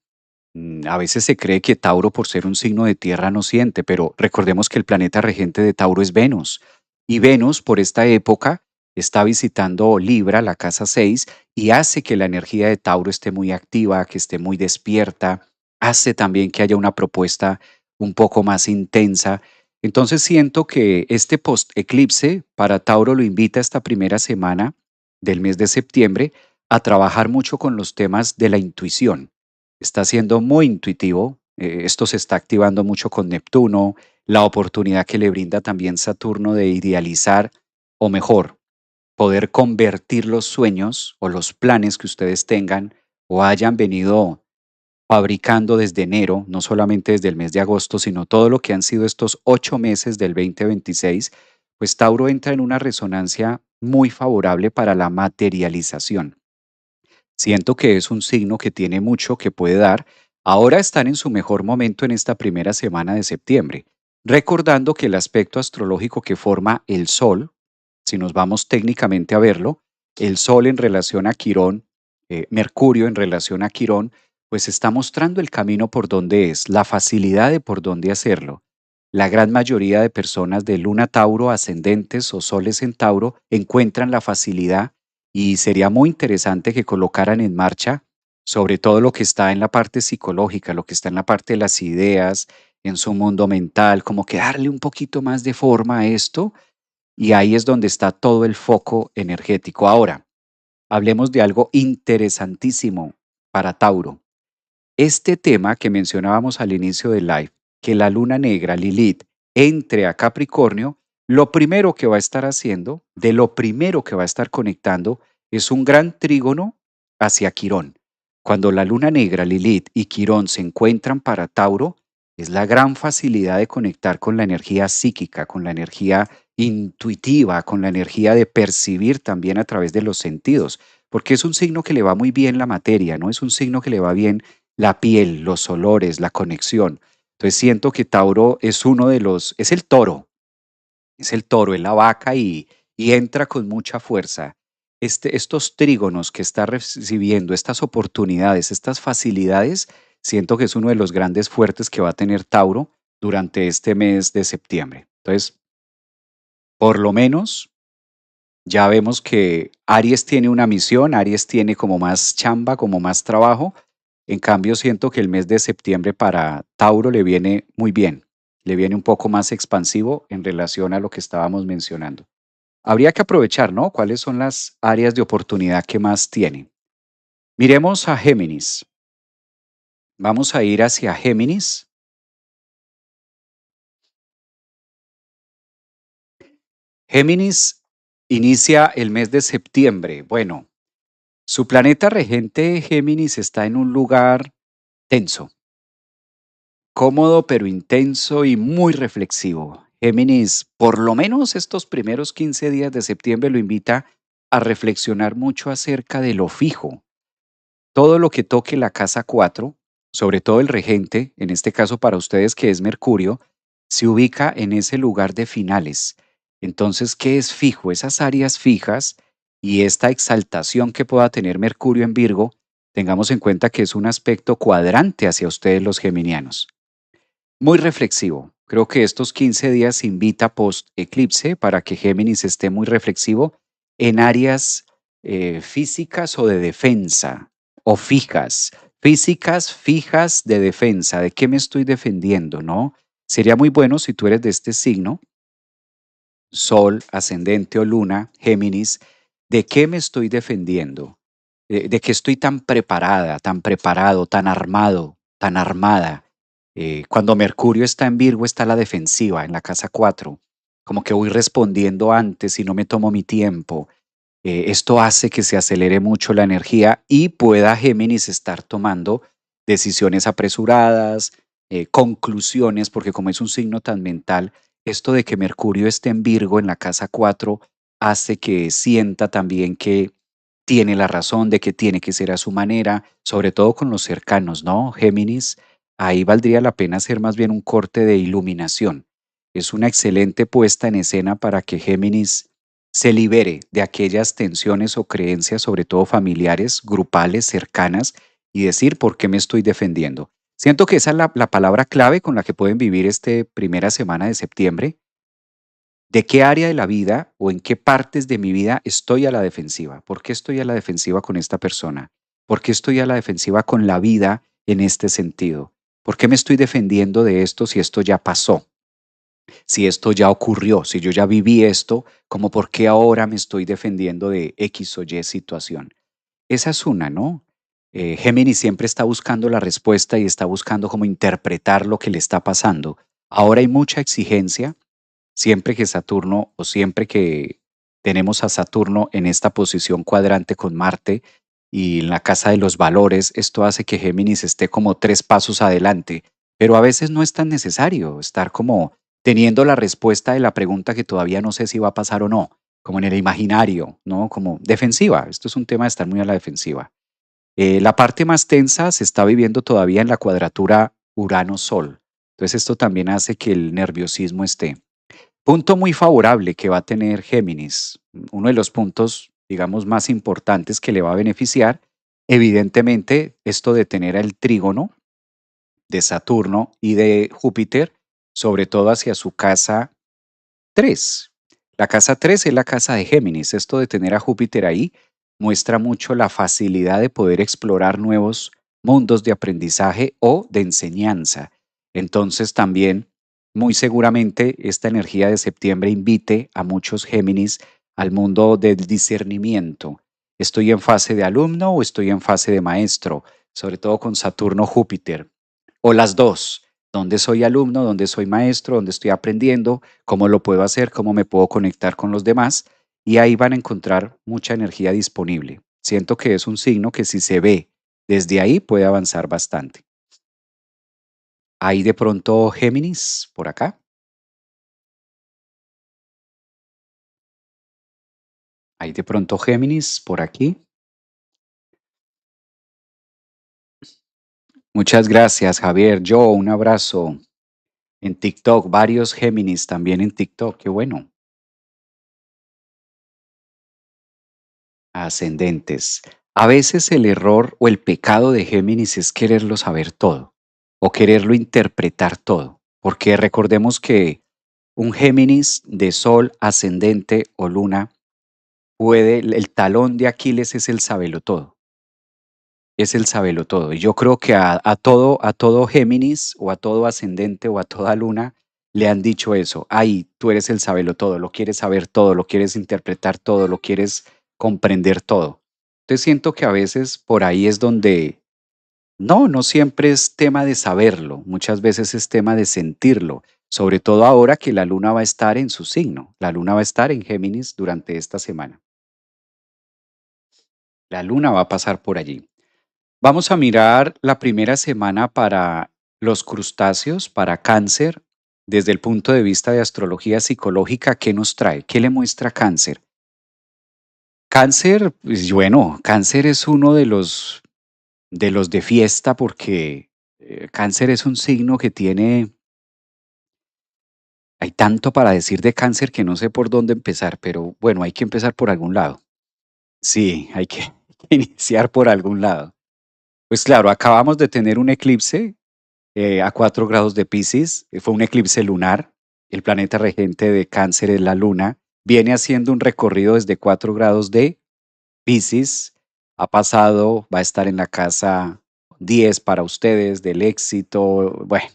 Speaker 1: A veces se cree que Tauro, por ser un signo de tierra, no siente, pero recordemos que el planeta regente de Tauro es Venus. Y Venus, por esta época, está visitando Libra, la casa 6, y hace que la energía de Tauro esté muy activa, que esté muy despierta, hace también que haya una propuesta un poco más intensa. Entonces siento que este post-eclipse para Tauro lo invita esta primera semana del mes de septiembre a trabajar mucho con los temas de la intuición. Está siendo muy intuitivo. Esto se está activando mucho con Neptuno, la oportunidad que le brinda también Saturno de idealizar, o mejor, poder convertir los sueños o los planes que ustedes tengan o hayan venido fabricando desde enero, no solamente desde el mes de agosto, sino todo lo que han sido estos 8 meses del 2026, pues Tauro entra en una resonancia muy favorable para la materialización. Siento que es un signo que tiene mucho que puede dar. Ahora están en su mejor momento en esta primera semana de septiembre, recordando que el aspecto astrológico que forma el Sol, si nos vamos técnicamente a verlo, el Sol en relación a Quirón, Mercurio en relación a Quirón, pues está mostrando el camino por donde es, la facilidad de por dónde hacerlo. La gran mayoría de personas de Luna Tauro, ascendentes o soles en Tauro encuentran la facilidad y sería muy interesante que colocaran en marcha sobre todo lo que está en la parte psicológica, lo que está en la parte de las ideas, en su mundo mental, como que darle un poquito más de forma a esto y ahí es donde está todo el foco energético. Ahora, hablemos de algo interesantísimo para Tauro. Este tema que mencionábamos al inicio del live, que la luna negra Lilith entre a Capricornio, lo primero que va a estar haciendo, de lo primero que va a estar conectando, es un gran trígono hacia Quirón. Cuando la luna negra Lilith y Quirón se encuentran para Tauro, es la gran facilidad de conectar con la energía psíquica, con la energía intuitiva, con la energía de percibir también a través de los sentidos, porque es un signo que le va muy bien la materia, ¿no? Es un signo que le va bien la piel, los olores, la conexión. Entonces siento que Tauro es uno de los, es el toro, es la vaca y entra con mucha fuerza. Estos trígonos que está recibiendo, estas oportunidades, estas facilidades, siento que es uno de los grandes fuertes que va a tener Tauro durante este mes de septiembre. Entonces, por lo menos ya vemos que Aries tiene una misión, Aries tiene como más chamba, como más trabajo. En cambio, siento que el mes de septiembre para Tauro le viene muy bien, le viene un poco más expansivo en relación a lo que estábamos mencionando. Habría que aprovechar, ¿no? ¿Cuáles son las áreas de oportunidad que más tiene? Miremos a Géminis. Vamos a ir hacia Géminis. Géminis inicia el mes de septiembre. Bueno, su planeta regente Géminis está en un lugar tenso, cómodo pero intenso y muy reflexivo. Géminis, por lo menos estos primeros 15 días de septiembre lo invita a reflexionar mucho acerca de lo fijo. Todo lo que toque la casa 4, sobre todo el regente, en este caso para ustedes que es Mercurio, se ubica en ese lugar de finales. Entonces, ¿qué es fijo? Esas áreas fijas y esta exaltación que pueda tener Mercurio en Virgo, tengamos en cuenta que es un aspecto cuadrante hacia ustedes los geminianos. Muy reflexivo. Creo que estos 15 días invita post eclipse para que Géminis esté muy reflexivo en áreas físicas o de defensa o fijas. Físicas, fijas de defensa. ¿De qué me estoy defendiendo? ¿No? Sería muy bueno si tú eres de este signo, Sol, ascendente o luna, Géminis, ¿de qué me estoy defendiendo? ¿De qué estoy tan preparada, tan preparado, tan armado, tan armada? Cuando Mercurio está en Virgo está la defensiva, en la casa 4, como que voy respondiendo antes y no me tomo mi tiempo. Esto hace que se acelere mucho la energía y pueda Géminis estar tomando decisiones apresuradas, conclusiones, porque como es un signo tan mental, esto de que Mercurio esté en Virgo en la casa 4 hace que sienta también que tiene la razón, de que tiene que ser a su manera, sobre todo con los cercanos, ¿no? Géminis, ahí valdría la pena hacer más bien un corte de iluminación. Es una excelente puesta en escena para que Géminis se libere de aquellas tensiones o creencias, sobre todo familiares, grupales, cercanas, y decir por qué me estoy defendiendo. Siento que esa es la palabra clave con la que pueden vivir este primera semana de septiembre. ¿De qué área de la vida o en qué partes de mi vida estoy a la defensiva? ¿Por qué estoy a la defensiva con esta persona? ¿Por qué estoy a la defensiva con la vida en este sentido? ¿Por qué me estoy defendiendo de esto si esto ya pasó? Si esto ya ocurrió, si yo ya viví esto, como por qué ahora me estoy defendiendo de X o Y situación. Esa es una, ¿no? Géminis siempre está buscando la respuesta y está buscando cómo interpretar lo que le está pasando. Ahora hay mucha exigencia, siempre que Saturno o siempre que tenemos a Saturno en esta posición cuadrante con Marte y en la casa de los valores, esto hace que Géminis esté como 3 pasos adelante, pero a veces no es tan necesario estar como teniendo la respuesta de la pregunta que todavía no sé si va a pasar o no, como en el imaginario, ¿no? Como defensiva. Esto es un tema de estar muy a la defensiva. La parte más tensa se está viviendo todavía en la cuadratura Urano-Sol. Entonces esto también hace que el nerviosismo esté. Punto muy favorable que va a tener Géminis, uno de los puntos, digamos, más importantes que le va a beneficiar, evidentemente, esto de tener el trígono de Saturno y de Júpiter, sobre todo hacia su casa 3. La casa 3 es la casa de Géminis. Esto de tener a Júpiter ahí muestra mucho la facilidad de poder explorar nuevos mundos de aprendizaje o de enseñanza. Entonces también, muy seguramente, esta energía de septiembre invite a muchos Géminis al mundo del discernimiento. ¿Estoy en fase de alumno o estoy en fase de maestro? Sobre todo con Saturno-Júpiter. O las dos. ¿Dónde soy alumno? ¿Dónde soy maestro? ¿Dónde estoy aprendiendo? ¿Cómo lo puedo hacer? ¿Cómo me puedo conectar con los demás? Y ahí van a encontrar mucha energía disponible. Siento que es un signo que si se ve desde ahí puede avanzar bastante. Hay de pronto Géminis por acá. Hay de pronto Géminis por aquí. Muchas gracias, Javier. Yo, un abrazo. En TikTok, varios Géminis también en TikTok. Qué bueno. Ascendentes. A veces el error o el pecado de Géminis es quererlo saber todo o quererlo interpretar todo, porque recordemos que un Géminis de Sol, ascendente o luna puede, el talón de Aquiles es el todo, es el todo. Y yo creo que a todo Géminis o a todo ascendente o a toda luna le han dicho eso. Ay, tú eres el todo, lo quieres saber todo, lo quieres interpretar todo, lo quieres comprender todo. Entonces siento que a veces por ahí es donde no siempre es tema de saberlo, muchas veces es tema de sentirlo, sobre todo ahora que la luna va a estar en su signo. La luna va a estar en Géminis durante esta semana. La luna va a pasar por allí. Vamos a mirar la primera semana para los crustáceos, para cáncer, desde el punto de vista de astrología psicológica, ¿qué nos trae? ¿Qué le muestra cáncer? Cáncer, pues bueno, cáncer es uno de los de fiesta porque cáncer es un signo que tiene, hay tanto para decir de cáncer que no sé por dónde empezar, pero bueno, hay que empezar por algún lado. Sí, hay que iniciar por algún lado. Pues claro, acabamos de tener un eclipse a 4 grados de Piscis, fue un eclipse lunar. El planeta regente de Cáncer es la Luna. Viene haciendo un recorrido desde 4 grados de Piscis. Ha pasado, va a estar en la casa 10 para ustedes del éxito. Bueno,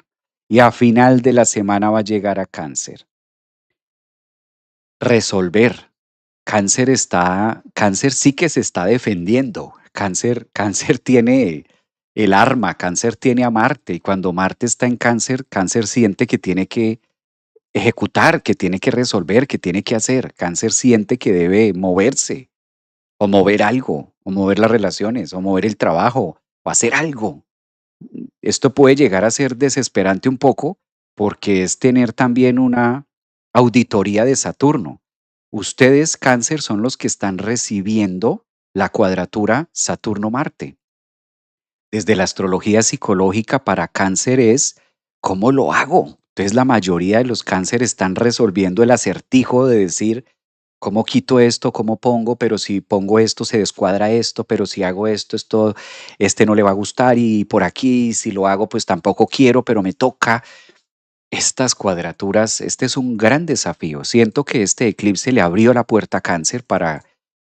Speaker 1: y a final de la semana va a llegar a Cáncer. Resolver. Cáncer sí que se está defendiendo. Cáncer tiene el arma, Cáncer tiene a Marte, y cuando Marte está en Cáncer, Cáncer siente que tiene que ejecutar, que tiene que resolver, que tiene que hacer. Cáncer siente que debe moverse, o mover algo, o mover las relaciones, o mover el trabajo, o hacer algo. Esto puede llegar a ser desesperante un poco porque es tener también una auditoría de Saturno. Ustedes, Cáncer, son los que están recibiendo la cuadratura Saturno-Marte. Desde la astrología psicológica para Cáncer es, ¿cómo lo hago? Entonces la mayoría de los Cáncer están resolviendo el acertijo de decir, ¿cómo quito esto? ¿Cómo pongo? Pero si pongo esto, se descuadra esto, pero si hago esto, este no le va a gustar y por aquí, si lo hago, pues tampoco quiero, pero me toca. Estas cuadraturas, este es un gran desafío. Siento que este eclipse le abrió la puerta a Cáncer para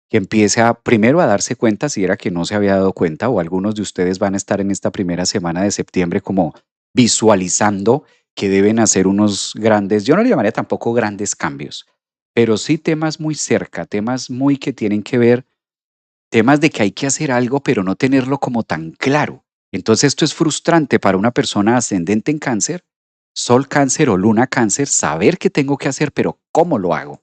Speaker 1: que empiece a, primero a darse cuenta si era que no se había dado cuenta o algunos de ustedes van a estar en esta primera semana de septiembre como visualizando que deben hacer unos grandes, yo no le llamaría tampoco grandes cambios, pero sí temas muy cerca, temas muy que tienen que ver, temas de que hay que hacer algo pero no tenerlo como tan claro. Entonces esto es frustrante para una persona ascendente en Cáncer, Sol Cáncer o Luna Cáncer, saber qué tengo que hacer, pero ¿cómo lo hago?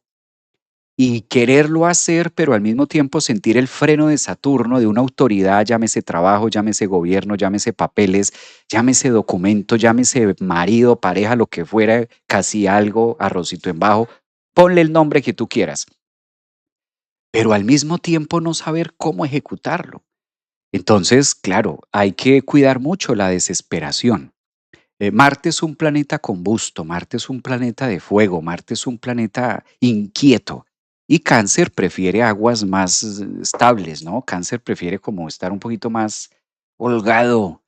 Speaker 1: Y quererlo hacer, pero al mismo tiempo sentir el freno de Saturno de una autoridad, llámese trabajo, llámese gobierno, llámese papeles, llámese documento, llámese marido, pareja, lo que fuera, casi algo, arrocito en bajo, ponle el nombre que tú quieras, pero al mismo tiempo no saber cómo ejecutarlo. Entonces, claro, hay que cuidar mucho la desesperación. Marte es un planeta combusto, Marte es un planeta de fuego, Marte es un planeta inquieto y Cáncer prefiere aguas más estables, ¿no? Cáncer prefiere como estar un poquito más holgado.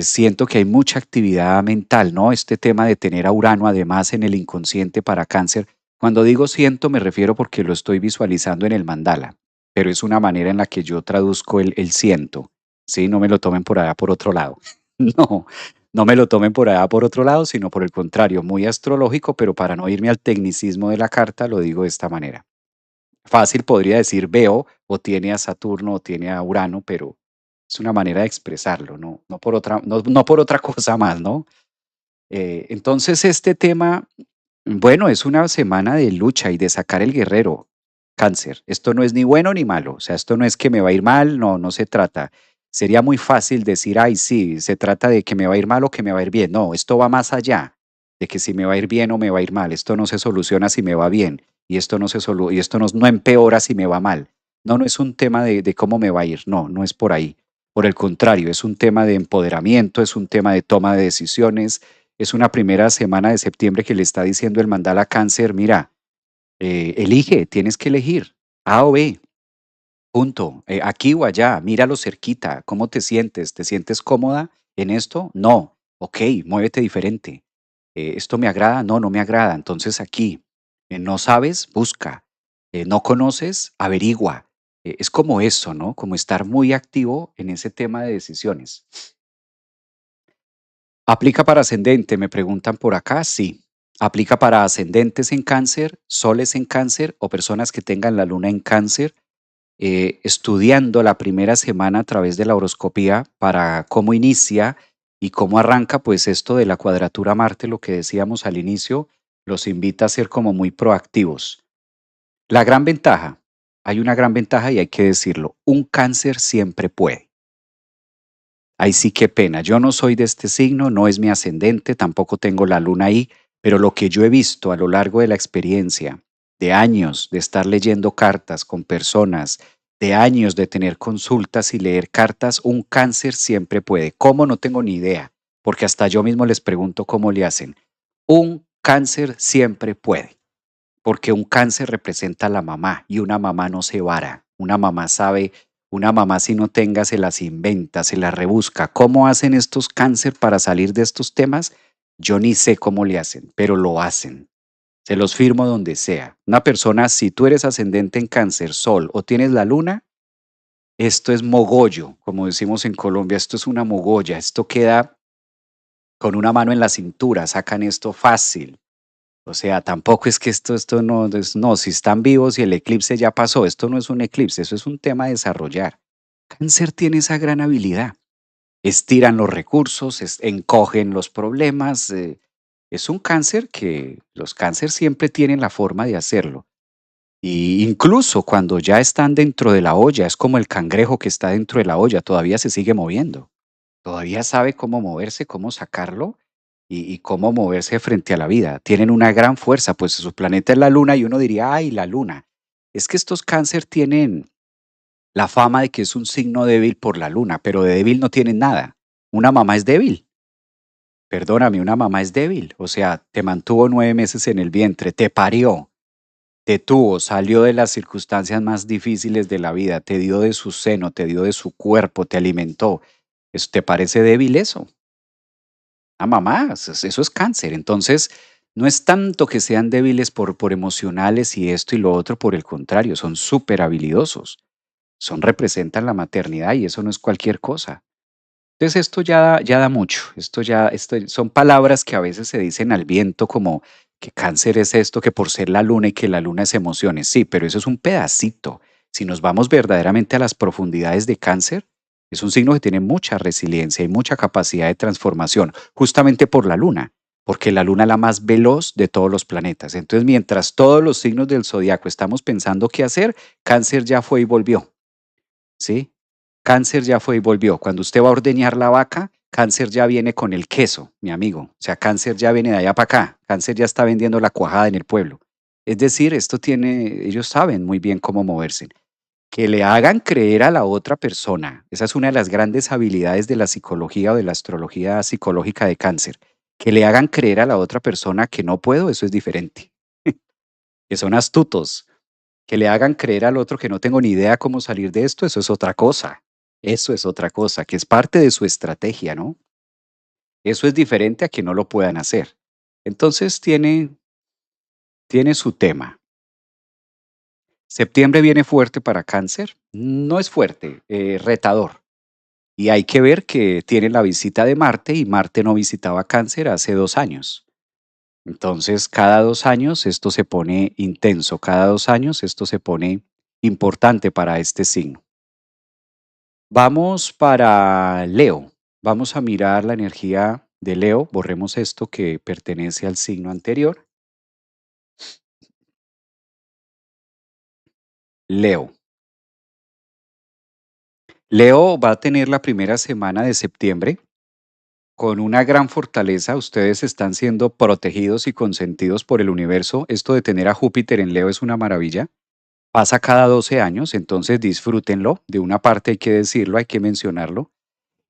Speaker 1: Siento que hay mucha actividad mental, ¿no? Este tema de tener a Urano además en el inconsciente para Cáncer. Cuando digo siento me refiero porque lo estoy visualizando en el mandala, pero es una manera en la que yo traduzco el siento, ¿sí? No me lo tomen por allá por otro lado. No, no me lo tomen por allá por otro lado, sino por el contrario, muy astrológico, pero para no irme al tecnicismo de la carta, lo digo de esta manera. Fácil podría decir veo o tiene a Saturno o tiene a Urano, pero es una manera de expresarlo, no por otra cosa más, ¿no? Entonces este tema, bueno, es una semana de lucha y de sacar el guerrero, Cáncer. Esto no es ni bueno ni malo, o sea, esto no es que me va a ir mal, no, no se trata. Sería muy fácil decir, ay, sí, se trata de que me va a ir mal o que me va a ir bien. No, esto va más allá de que si me va a ir bien o me va a ir mal. Esto no se soluciona si me va bien y esto y esto no empeora si me va mal. No, no es un tema de cómo me va a ir, no, no es por ahí. Por el contrario, es un tema de empoderamiento, es un tema de toma de decisiones, es una primera semana de septiembre que le está diciendo el mandala Cáncer, mira, elige, tienes que elegir A o B, punto. Aquí o allá, míralo cerquita, ¿cómo te sientes? ¿Te sientes cómoda en esto? No, ok, muévete diferente. ¿Esto me agrada? No, no me agrada. Entonces aquí, no sabes, busca. No conoces, averigua. Es como eso, ¿no? Como estar muy activo en ese tema de decisiones. ¿Aplica para ascendente? Me preguntan por acá. Sí. ¿Aplica para ascendentes en cáncer, soles en cáncer o personas que tengan la luna en cáncer? Estudiando la primera semana a través de la horoscopía para cómo inicia y cómo arranca, pues esto de la cuadratura Marte, lo que decíamos al inicio, los invita a ser como muy proactivos. La gran ventaja, hay una gran ventaja y hay que decirlo, un cáncer siempre puede. Ay, sí, qué pena. Yo no soy de este signo, no es mi ascendente, tampoco tengo la luna ahí, pero lo que yo he visto a lo largo de la experiencia, de años de estar leyendo cartas con personas, de años de tener consultas y leer cartas, un cáncer siempre puede. ¿Cómo? No tengo ni idea, porque hasta yo mismo les pregunto cómo le hacen. Un cáncer siempre puede. porque un cáncer representa a la mamá y una mamá no se vara, una mamá sabe, una mamá si no tenga se las inventa, se las rebusca. ¿Cómo hacen estos cáncer para salir de estos temas? Yo ni sé cómo le hacen, pero lo hacen. Se los firmo donde sea. Una persona, si tú eres ascendente en cáncer, sol o tienes la luna, esto es mogollo, como decimos en Colombia, esto es una mogolla, esto queda con una mano en la cintura, sacan esto fácil. O sea, tampoco es que esto no, no, si están vivos y el eclipse ya pasó, esto no es un eclipse, eso es un tema a desarrollar. Cáncer tiene esa gran habilidad. Estiran los recursos, encogen los problemas. Es un cáncer que los cánceres siempre tienen la forma de hacerlo. Y incluso cuando ya están dentro de la olla, es como el cangrejo que está dentro de la olla, todavía se sigue moviendo. Todavía sabe cómo moverse, cómo sacarlo y cómo moverse frente a la vida. Tienen una gran fuerza, pues su planeta es la luna y uno diría, ay, la luna. Es que estos cáncer tienen la fama de que es un signo débil por la luna, pero de débil no tienen nada. Una mamá es débil. Perdóname, una mamá es débil. O sea, te mantuvo 9 meses en el vientre, te parió, te tuvo, salió de las circunstancias más difíciles de la vida, te dio de su seno, te dio de su cuerpo, te alimentó. ¿Te parece débil eso? Ah, mamá, eso es cáncer. Entonces, no es tanto que sean débiles por emocionales y esto y lo otro, por el contrario, son súper habilidosos. Representan la maternidad y eso no es cualquier cosa. Entonces, esto ya da mucho. Esto son palabras que a veces se dicen al viento como que cáncer es esto, que por ser la luna y que la luna es emociones. Sí, pero eso es un pedacito. Si nos vamos verdaderamente a las profundidades de cáncer, es un signo que tiene mucha resiliencia y mucha capacidad de transformación, justamente por la luna, porque la luna es la más veloz de todos los planetas. Entonces, mientras todos los signos del zodiaco estamos pensando qué hacer, cáncer ya fue y volvió. ¿Sí? Cáncer ya fue y volvió. Cuando usted va a ordeñar la vaca, cáncer ya viene con el queso, mi amigo. O sea, cáncer ya viene de allá para acá. Cáncer ya está vendiendo la cuajada en el pueblo. Es decir, ellos saben muy bien cómo moverse. Que le hagan creer a la otra persona. Esa es una de las grandes habilidades de la psicología o de la astrología psicológica de cáncer. Que le hagan creer a la otra persona que no puedo, eso es diferente. Que son astutos. Que le hagan creer al otro que no tengo ni idea cómo salir de esto, eso es otra cosa. Eso es otra cosa, que es parte de su estrategia, ¿no? Eso es diferente a que no lo puedan hacer. Entonces tiene su tema. Septiembre viene fuerte para cáncer. No es fuerte, retador. Y hay que ver que tiene la visita de Marte y Marte no visitaba cáncer hace 2 años. Entonces, cada 2 años esto se pone intenso, cada 2 años esto se pone importante para este signo. Vamos para Leo. Vamos a mirar la energía de Leo. Borremos esto que pertenece al signo anterior. Leo. Leo va a tener la primera semana de septiembre con una gran fortaleza. Ustedes están siendo protegidos y consentidos por el universo. Esto de tener a Júpiter en Leo es una maravilla. Pasa cada 12 años, entonces disfrútenlo. De una parte hay que decirlo, hay que mencionarlo.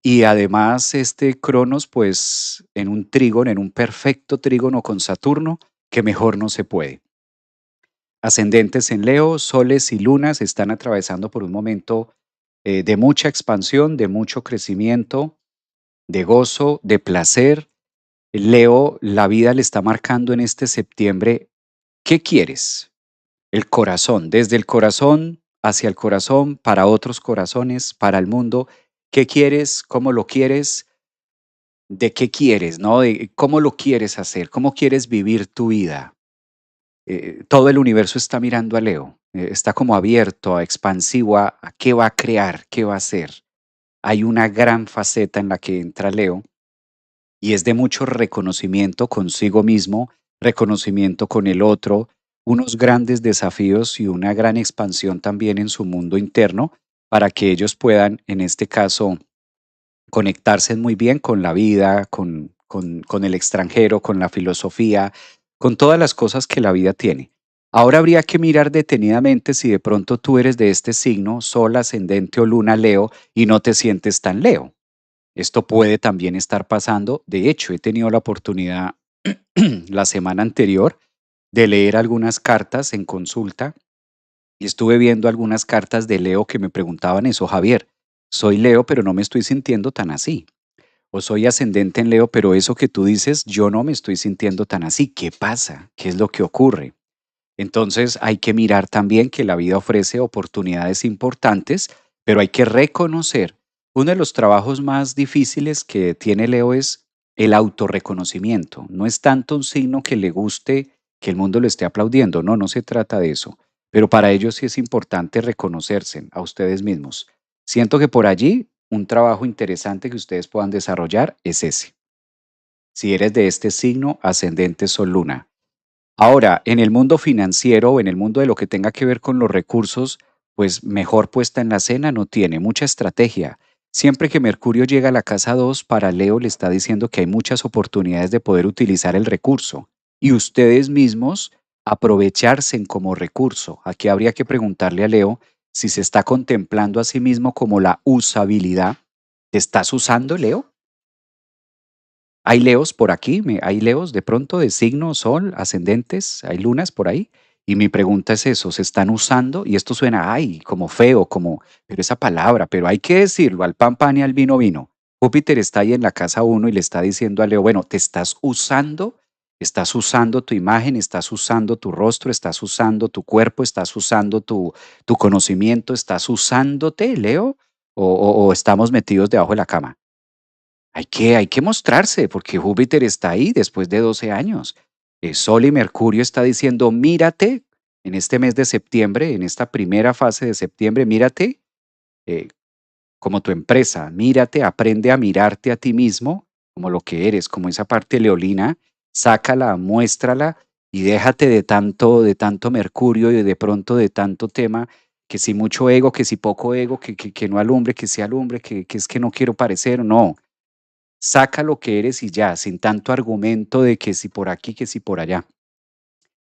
Speaker 1: Y además este Cronos, pues en un trígono, en un perfecto trígono con Saturno, que mejor no se puede. Ascendentes en Leo, soles y lunas están atravesando por un momento de mucha expansión, de mucho crecimiento, de gozo, de placer. Leo, la vida le está marcando en este septiembre, ¿qué quieres? El corazón, desde el corazón hacia el corazón, para otros corazones, para el mundo. ¿Qué quieres? ¿Cómo lo quieres? ¿De qué quieres? ¿No? De cómo lo quieres hacer, cómo quieres vivir tu vida. Todo el universo está mirando a Leo, está como abierto, expansivo a qué va a crear, qué va a hacer. Hay una gran faceta en la que entra Leo y es de mucho reconocimiento consigo mismo, reconocimiento con el otro, unos grandes desafíos y una gran expansión también en su mundo interno para que ellos puedan, en este caso, conectarse muy bien con la vida, con el extranjero, con la filosofía, con todas las cosas que la vida tiene. Ahora habría que mirar detenidamente si de pronto tú eres de este signo, Sol, ascendente o luna Leo, y no te sientes tan Leo. Esto puede también estar pasando. De hecho, he tenido la oportunidad la semana anterior de leer algunas cartas en consulta y estuve viendo algunas cartas de Leo que me preguntaban eso, Javier, soy Leo, pero no me estoy sintiendo tan así. O soy ascendente en Leo, pero eso que tú dices, yo no me estoy sintiendo tan así. ¿Qué pasa? ¿Qué es lo que ocurre? Entonces hay que mirar también que la vida ofrece oportunidades importantes, pero hay que reconocer, uno de los trabajos más difíciles que tiene Leo es el autorreconocimiento. No es tanto un signo que le guste que el mundo lo esté aplaudiendo, no, no se trata de eso. Pero para ellos sí es importante reconocerse a ustedes mismos. Siento que por allí un trabajo interesante que ustedes puedan desarrollar es ese. Si eres de este signo, ascendente Sol Luna. Ahora, en el mundo financiero o en el mundo de lo que tenga que ver con los recursos, pues mejor puesta en la cena no tiene mucha estrategia. Siempre que Mercurio llega a la casa 2, para Leo le está diciendo que hay muchas oportunidades de poder utilizar el recurso y ustedes mismos aprovecharse como recurso. Aquí habría que preguntarle a Leo si se está contemplando a sí mismo como la usabilidad. ¿Te estás usando, Leo? ¿Hay leos por aquí? ¿Hay leos de pronto de signo, sol, ascendentes? ¿Hay lunas por ahí? Y mi pregunta es eso, ¿se están usando? Y esto suena, ay, como feo, como, pero esa palabra, pero hay que decirlo, al pan pan y al vino vino. Júpiter está ahí en la casa uno y le está diciendo a Leo, bueno, ¿te estás usando? ¿Estás usando tu imagen? ¿Estás usando tu rostro? ¿Estás usando tu cuerpo? ¿Estás usando tu conocimiento? ¿Estás usándote, Leo? ¿O estamos metidos debajo de la cama? Hay que mostrarse, porque Júpiter está ahí después de 12 años. Sol y Mercurio está diciendo, mírate en este mes de septiembre, en esta primera fase de septiembre, mírate eh, como tu empresa, mírate, aprende a mirarte a ti mismo como lo que eres, como esa parte leolina, sácala, muéstrala y déjate de tanto Mercurio y de pronto de tanto tema, que si mucho ego, que si poco ego, que no alumbre, que sí alumbre, que es que no quiero parecer, no. Saca lo que eres y ya, sin tanto argumento de que si por aquí, que si por allá.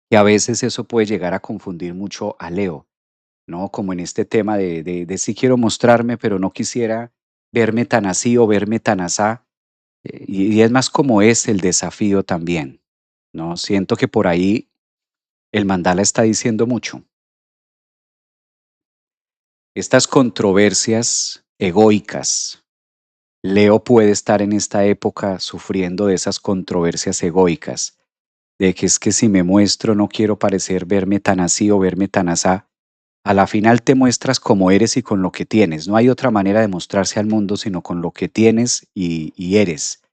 Speaker 1: Y a veces eso puede llegar a confundir mucho a Leo, ¿no? Como en este tema de sí quiero mostrarme, pero no quisiera verme tan así o verme tan asá. Y es más como es el desafío también, ¿no? Siento que por ahí el mandala está diciendo mucho. Estas controversias egoicas, Leo puede estar en esta época sufriendo de esas controversias egoicas de que es que si me muestro no quiero parecer verme tan así o verme tan asá. A la final te muestras como eres y con lo que tienes. No hay otra manera de mostrarse al mundo sino con lo que tienes y eres.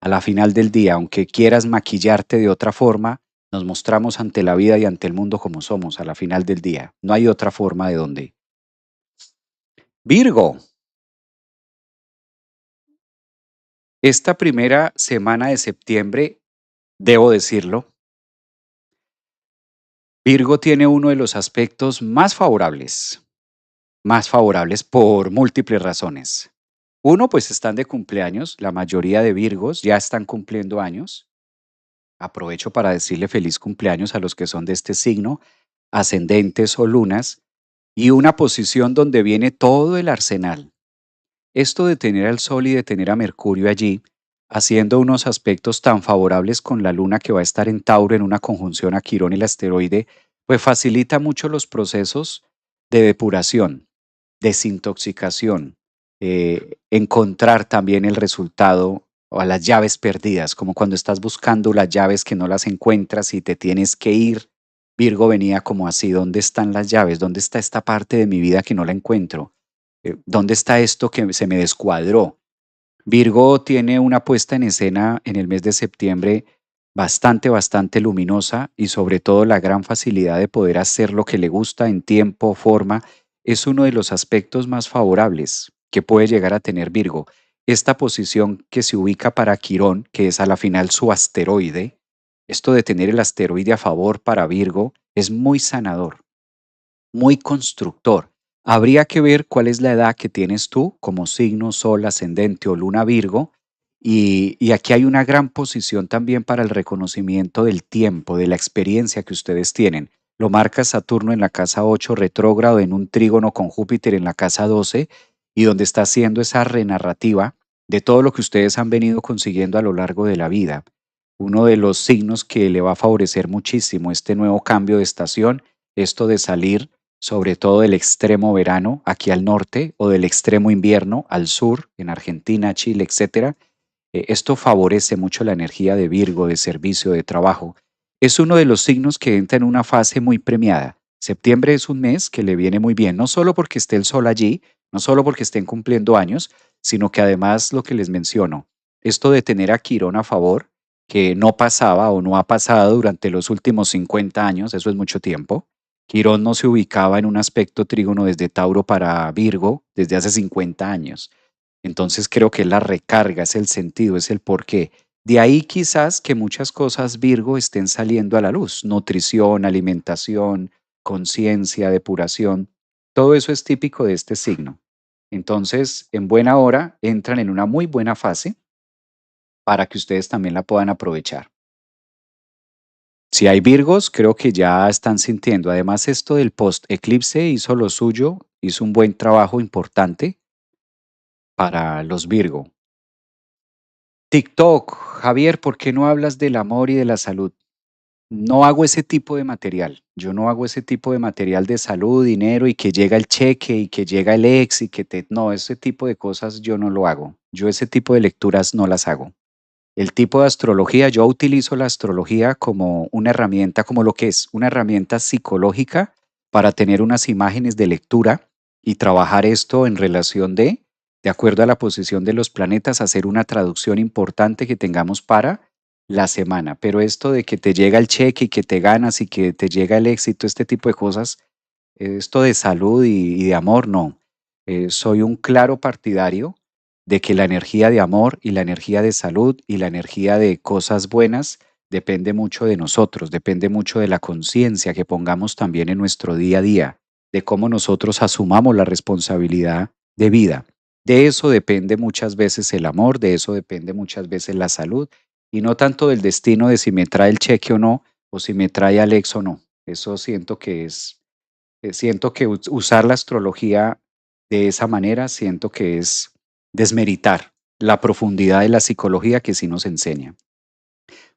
Speaker 1: A la final del día, aunque quieras maquillarte de otra forma, nos mostramos ante la vida y ante el mundo como somos a la final del día. No hay otra forma de donde. Virgo, esta primera semana de septiembre, debo decirlo, Virgo tiene uno de los aspectos más favorables por múltiples razones. Uno, pues están de cumpleaños, la mayoría de Virgos ya están cumpliendo años. Aprovecho para decirle feliz cumpleaños a los que son de este signo, ascendentes o lunas, y una posición donde viene todo el arsenal. Esto de tener al Sol y de tener a Mercurio allí, haciendo unos aspectos tan favorables con la Luna que va a estar en Tauro en una conjunción a Quirón y el asteroide, pues facilita mucho los procesos de depuración, desintoxicación, encontrar también el resultado o a las llaves perdidas, como cuando estás buscando las llaves que no las encuentras y te tienes que ir. Virgo venía como así, ¿dónde están las llaves? ¿Dónde está esta parte de mi vida que no la encuentro? ¿Dónde está esto que se me descuadró? Virgo tiene una puesta en escena en el mes de septiembre bastante luminosa y sobre todo la gran facilidad de poder hacer lo que le gusta en tiempo, forma, es uno de los aspectos más favorables que puede llegar a tener Virgo. Esta posición que se ubica para Quirón, que es a la final su asteroide, esto de tener el asteroide a favor para Virgo es muy sanador, muy constructor. Habría que ver cuál es la edad que tienes tú como signo, sol, ascendente o luna Virgo. Y aquí hay una gran posición también para el reconocimiento del tiempo, de la experiencia que ustedes tienen. Lo marca Saturno en la casa 8 retrógrado en un trígono con Júpiter en la casa 12 y donde está haciendo esa renarrativa de todo lo que ustedes han venido consiguiendo a lo largo de la vida. uno de los signos que le va a favorecer muchísimo este nuevo cambio de estación, esto de salir sobre todo del extremo verano aquí al norte o del extremo invierno al sur, en Argentina, Chile, etcétera. Esto favorece mucho la energía de Virgo, de servicio, de trabajo. Es uno de los signos que entra en una fase muy premiada. Septiembre es un mes que le viene muy bien, no solo porque esté el sol allí, no solo porque estén cumpliendo años, sino que además lo que les menciono, esto de tener a Quirón a favor, que no pasaba o no ha pasado durante los últimos 50 años, eso es mucho tiempo. Quirón no se ubicaba en un aspecto trígono desde Tauro para Virgo desde hace 50 años. Entonces creo que es la recarga, es el sentido, es el porqué. De ahí quizás que muchas cosas Virgo estén saliendo a la luz, nutrición, alimentación, conciencia, depuración, todo eso es típico de este signo. Entonces, en buena hora entran en una muy buena fase para que ustedes también la puedan aprovechar. Si hay Virgos, creo que ya están sintiendo. Además, esto del post-eclipse hizo lo suyo, hizo un buen trabajo importante para los Virgo. TikTok, Javier, ¿por qué no hablas del amor y de la salud? No hago ese tipo de material. Yo no hago ese tipo de material de salud, dinero y que llega el cheque y que llega el ex y que te... No, ese tipo de cosas yo no lo hago. Yo ese tipo de lecturas no las hago. El tipo de astrología, yo utilizo la astrología como una herramienta, como lo que es, una herramienta psicológica para tener unas imágenes de lectura y trabajar esto en relación de acuerdo a la posición de los planetas, hacer una traducción importante que tengamos para la semana. Pero esto de que te llega el cheque y que te ganas y que te llega el éxito, este tipo de cosas, esto de salud y de amor, no. Soy un claro partidario de que la energía de amor y la energía de salud y la energía de cosas buenas depende mucho de nosotros, depende mucho de la conciencia que pongamos también en nuestro día a día, de cómo nosotros asumamos la responsabilidad de vida. De eso depende muchas veces el amor, de eso depende muchas veces la salud y no tanto del destino de si me trae el cheque o no, o si me trae Alex o no. Eso siento que es siento que usar la astrología de esa manera, siento que es desmeritar la profundidad de la psicología que sí nos enseña.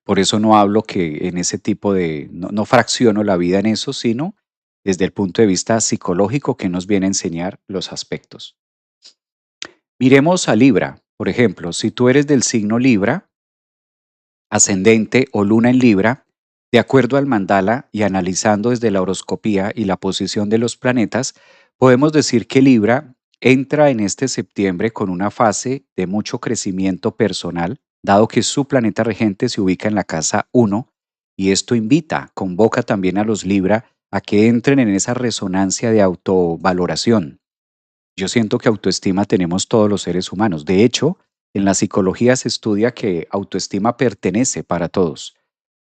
Speaker 1: Por eso no hablo que en ese tipo de, no fracciono la vida en eso, sino desde el punto de vista psicológico que nos viene a enseñar los aspectos. Miremos a Libra, por ejemplo, si tú eres del signo Libra, ascendente o luna en Libra, de acuerdo al mandala y analizando desde la horoscopía y la posición de los planetas, podemos decir que Libra entra en este septiembre con una fase de mucho crecimiento personal, dado que su planeta regente se ubica en la casa 1 y esto invita, convoca también a los Libra a que entren en esa resonancia de autovaloración. Yo siento que autoestima tenemos todos los seres humanos. De hecho, en la psicología se estudia que autoestima pertenece para todos.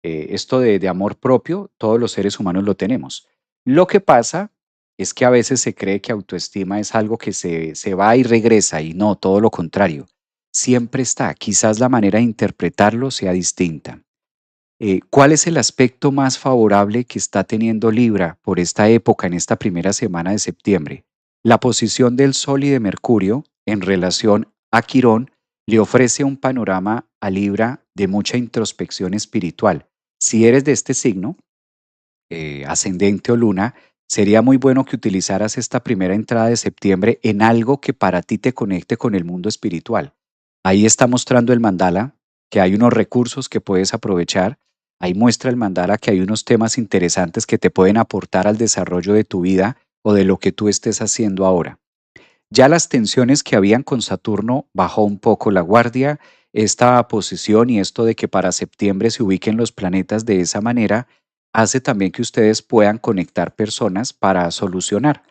Speaker 1: Esto de amor propio, todos los seres humanos lo tenemos. Lo que pasa es que a veces se cree que autoestima es algo que se va y regresa y no, todo lo contrario. Siempre está, quizás la manera de interpretarlo sea distinta. ¿Cuál es el aspecto más favorable que está teniendo Libra por esta época, en esta primera semana de septiembre? La posición del Sol y de Mercurio en relación a Quirón le ofrece un panorama a Libra de mucha introspección espiritual. Si eres de este signo, ascendente o luna, sería muy bueno que utilizaras esta primera entrada de septiembre en algo que para ti te conecte con el mundo espiritual. Ahí está mostrando el mandala que hay unos recursos que puedes aprovechar. Ahí muestra el mandala que hay unos temas interesantes que te pueden aportar al desarrollo de tu vida o de lo que tú estés haciendo ahora. Ya las tensiones que habían con Saturno bajó un poco la guardia. Esta posición y esto de que para septiembre se ubiquen los planetas de esa manera hace también que ustedes puedan conectar personas para solucionar.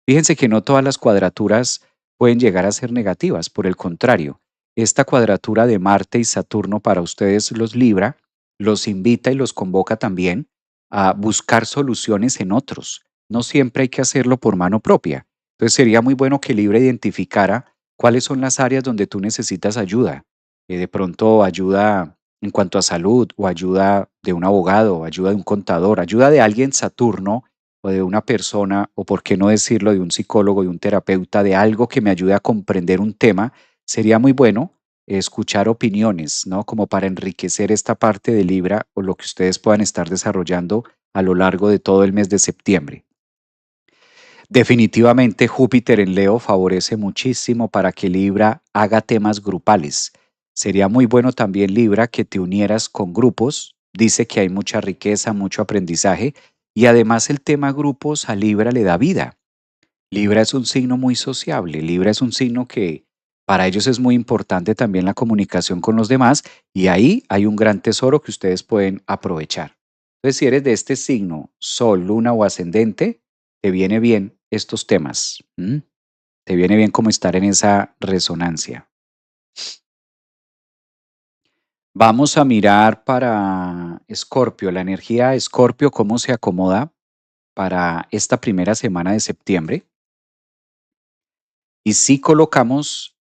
Speaker 1: Fíjense que no todas las cuadraturas pueden llegar a ser negativas, por el contrario, esta cuadratura de Marte y Saturno para ustedes los Libra los invita y los convoca también a buscar soluciones en otros. No siempre hay que hacerlo por mano propia. Entonces sería muy bueno que Libra identificara cuáles son las áreas donde tú necesitas ayuda. De pronto ayuda en cuanto a salud o ayuda de un abogado, o ayuda de un contador, ayuda de alguien Saturno o de una persona, o por qué no decirlo, de un psicólogo, de un terapeuta, de algo que me ayude a comprender un tema, sería muy bueno escuchar opiniones, ¿no? Como para enriquecer esta parte de Libra o lo que ustedes puedan estar desarrollando a lo largo de todo el mes de septiembre. Definitivamente Júpiter en Leo favorece muchísimo para que Libra haga temas grupales. Sería muy bueno también, Libra, que te unieras con grupos. Dice que hay mucha riqueza, mucho aprendizaje y además el tema grupos a Libra le da vida. Libra es un signo muy sociable. Libra es un signo que para ellos es muy importante también la comunicación con los demás y ahí hay un gran tesoro que ustedes pueden aprovechar. Entonces, si eres de este signo, Sol, Luna o Ascendente, te viene bien estos temas. ¿M? Te viene bien como estar en esa resonancia. Vamos a mirar para Escorpio, la energía de Escorpio, cómo se acomoda para esta primera semana de septiembre. Y si colocamos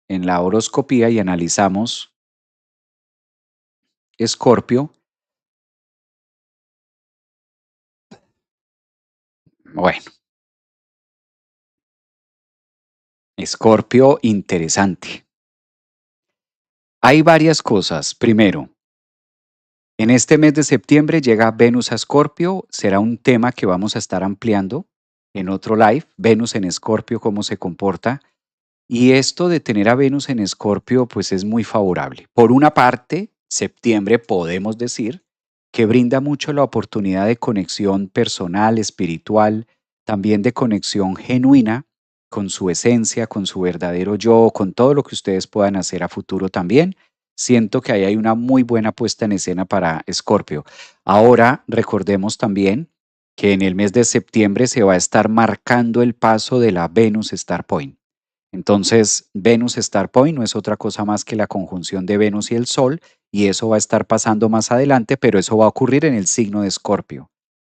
Speaker 1: en la horoscopía y analizamos Escorpio, bueno, Escorpio interesante. Hay varias cosas. Primero, en este mes de septiembre llega Venus a Escorpio, será un tema que vamos a estar ampliando en otro live, Venus en Escorpio, cómo se comporta. Y esto de tener a Venus en Escorpio, pues es muy favorable. Por una parte, septiembre podemos decir que brinda mucho la oportunidad de conexión personal, espiritual, también de conexión genuina con su esencia, con su verdadero yo, con todo lo que ustedes puedan hacer a futuro también. Siento que ahí hay una muy buena puesta en escena para Escorpio. Ahora recordemos también que en el mes de septiembre se va a estar marcando el paso de la Venus Star Point. Entonces, Venus Star Point no es otra cosa más que la conjunción de Venus y el Sol, y eso va a estar pasando más adelante, pero eso va a ocurrir en el signo de Escorpio.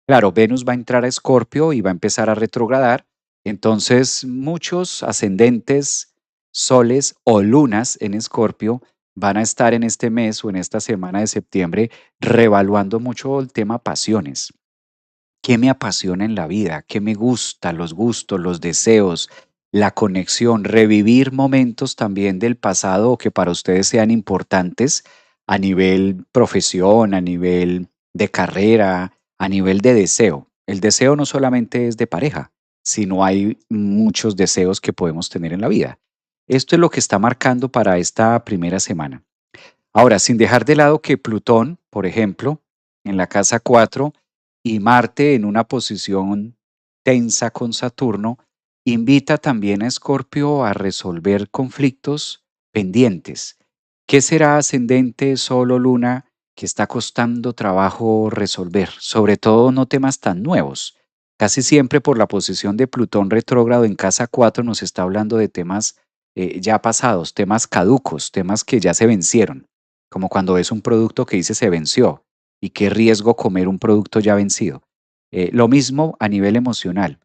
Speaker 1: Claro, Venus va a entrar a Escorpio y va a empezar a retrogradar, entonces muchos ascendentes, soles o lunas en Escorpio van a estar en este mes o en esta semana de septiembre revaluando mucho el tema pasiones. ¿Qué me apasiona en la vida? ¿Qué me gusta? Los gustos, los deseos, la conexión, revivir momentos también del pasado o que para ustedes sean importantes a nivel profesión, a nivel de carrera, a nivel de deseo. El deseo no solamente es de pareja, sino hay muchos deseos que podemos tener en la vida. Esto es lo que está marcando para esta primera semana. Ahora, sin dejar de lado que Plutón, por ejemplo, en la casa 4 y Marte en una posición tensa con Saturno, invita también a Escorpio a resolver conflictos pendientes. ¿Qué será ascendente, Sol o Luna que está costando trabajo resolver? Sobre todo no temas tan nuevos. Casi siempre por la posición de Plutón retrógrado en casa 4 nos está hablando de temas ya pasados, temas caducos, temas que ya se vencieron, como cuando ves un producto que dice se venció y qué riesgo comer un producto ya vencido. Lo mismo a nivel emocional.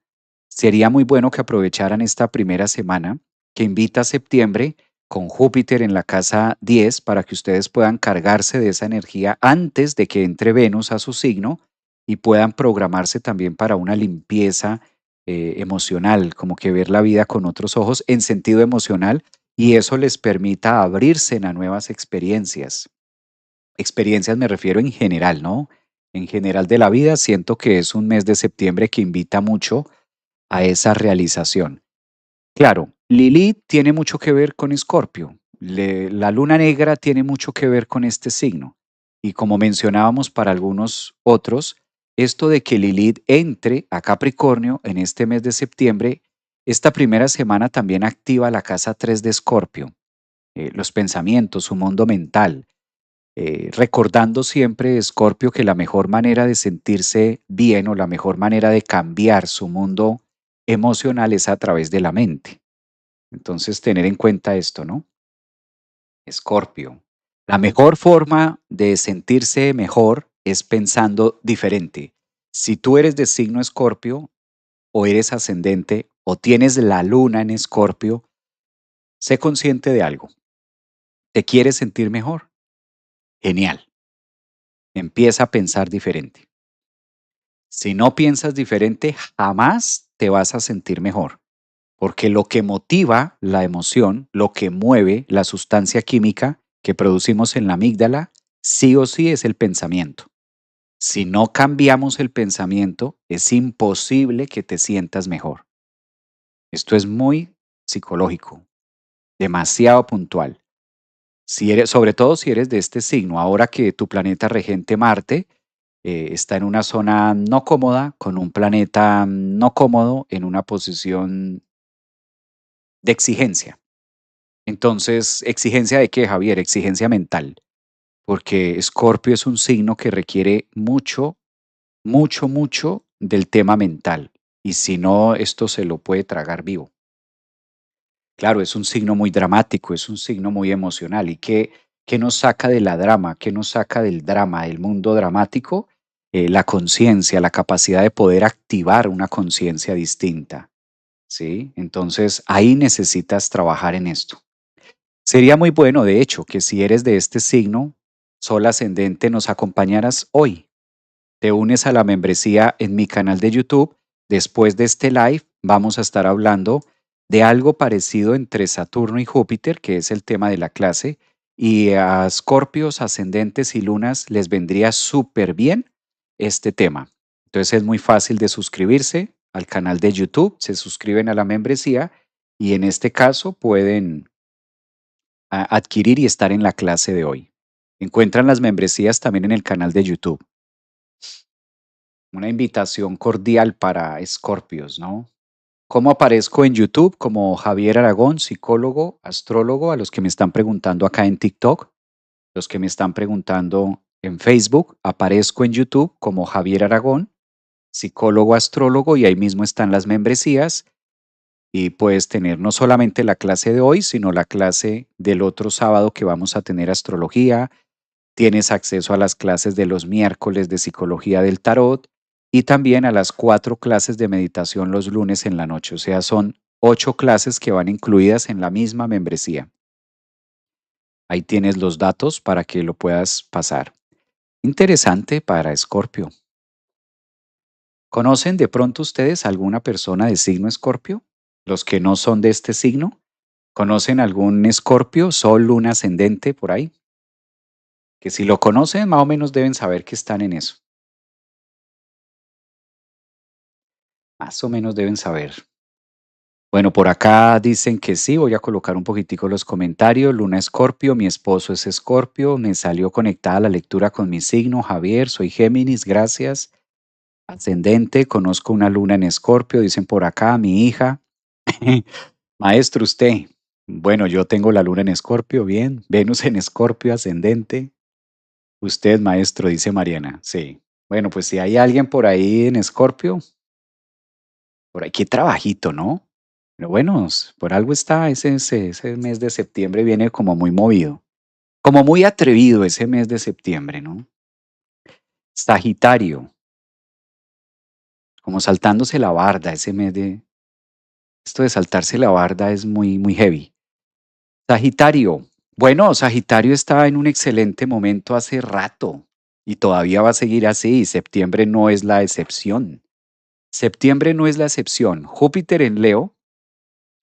Speaker 1: Sería muy bueno que aprovecharan esta primera semana que invita a septiembre con Júpiter en la casa 10 para que ustedes puedan cargarse de esa energía antes de que entre Venus a su signo y puedan programarse también para una limpieza emocional, como que ver la vida con otros ojos en sentido emocional y eso les permita abrirse a nuevas experiencias. Experiencias me refiero en general, ¿no? En general de la vida, siento que es un mes de septiembre que invita mucho a esa realización. Claro, Lilith tiene mucho que ver con Escorpio. La luna negra tiene mucho que ver con este signo. Y como mencionábamos para algunos otros, esto de que Lilith entre a Capricornio en este mes de septiembre, esta primera semana también activa la casa 3 de Escorpio, los pensamientos, su mundo mental, recordando siempre, Escorpio, que la mejor manera de sentirse bien o la mejor manera de cambiar su mundo emocional es a través de la mente. Entonces, tener en cuenta esto, ¿no? Escorpio. La mejor forma de sentirse mejor es pensando diferente. Si tú eres de signo Escorpio o eres ascendente o tienes la luna en Escorpio, sé consciente de algo. ¿Te quieres sentir mejor? Genial. Empieza a pensar diferente. Si no piensas diferente, jamás te vas a sentir mejor. porque lo que motiva la emoción, lo que mueve la sustancia química que producimos en la amígdala, sí o sí es el pensamiento. Si no cambiamos el pensamiento, es imposible que te sientas mejor. Esto es muy psicológico, demasiado puntual. Si eres, sobre todo si eres de este signo, ahora que tu planeta regente Marte está en una zona no cómoda, con un planeta no cómodo, en una posición de exigencia. Entonces, ¿exigencia de qué, Javier? Exigencia mental, porque Escorpio es un signo que requiere mucho, mucho, mucho del tema mental. Y si no, esto se lo puede tragar vivo. Claro, es un signo muy dramático, es un signo muy emocional. ¿Y qué nos saca de la drama? ¿Qué nos saca del drama, del mundo dramático? La conciencia, la capacidad de poder activar una conciencia distinta, ¿sí? Entonces, ahí necesitas trabajar en esto. Sería muy bueno, de hecho, que si eres de este signo, Sol ascendente, nos acompañaras hoy. Te unes a la membresía en mi canal de YouTube. Después de este live vamos a estar hablando de algo parecido entre Saturno y Júpiter, que es el tema de la clase, y a Escorpios, ascendentes y lunas les vendría súper bien este tema. Entonces es muy fácil de suscribirse al canal de YouTube, se suscriben a la membresía y en este caso pueden adquirir y estar en la clase de hoy. Encuentran las membresías también en el canal de YouTube. Una invitación cordial para Escorpios, ¿no? ¿Cómo aparezco en YouTube? Como Javier Aragón, psicólogo, astrólogo, a los que me están preguntando acá en TikTok, los que me están preguntando en Facebook, aparezco en YouTube como Javier Aragón, psicólogo, astrólogo, y ahí mismo están las membresías y puedes tener no solamente la clase de hoy, sino la clase del otro sábado que vamos a tener astrología. Tienes acceso a las clases de los miércoles de psicología del tarot y también a las 4 clases de meditación los lunes en la noche. O sea, son 8 clases que van incluidas en la misma membresía. Ahí tienes los datos para que lo puedas pasar. Interesante para Escorpio. ¿Conocen de pronto ustedes alguna persona de signo Escorpio? Los que no son de este signo. ¿Conocen algún Escorpio, Sol, Luna, ascendente por ahí? Que si lo conocen, más o menos deben saber que están en eso. Más o menos deben saber. Bueno, por acá dicen que sí, voy a colocar un poquitico los comentarios. Luna Escorpio, mi esposo es Escorpio, me salió conectada la lectura con mi signo, Javier, soy Géminis, gracias. Ascendente, conozco una luna en Escorpio, dicen por acá, mi hija. Maestro, usted. Bueno, yo tengo la luna en Escorpio, bien. Venus en Escorpio, ascendente. Usted, maestro, dice Mariana, sí. Bueno, pues si hay alguien por ahí en Escorpio, por ahí, qué trabajito, ¿no? Pero bueno, por algo está, ese mes de septiembre viene como muy movido, como muy atrevido ese mes de septiembre, ¿no? Sagitario, como saltándose la barda, ese mes de, esto de saltarse la barda es muy, muy heavy. Sagitario, bueno, Sagitario está en un excelente momento hace rato y todavía va a seguir así, y septiembre no es la excepción. Septiembre no es la excepción. Júpiter en Leo,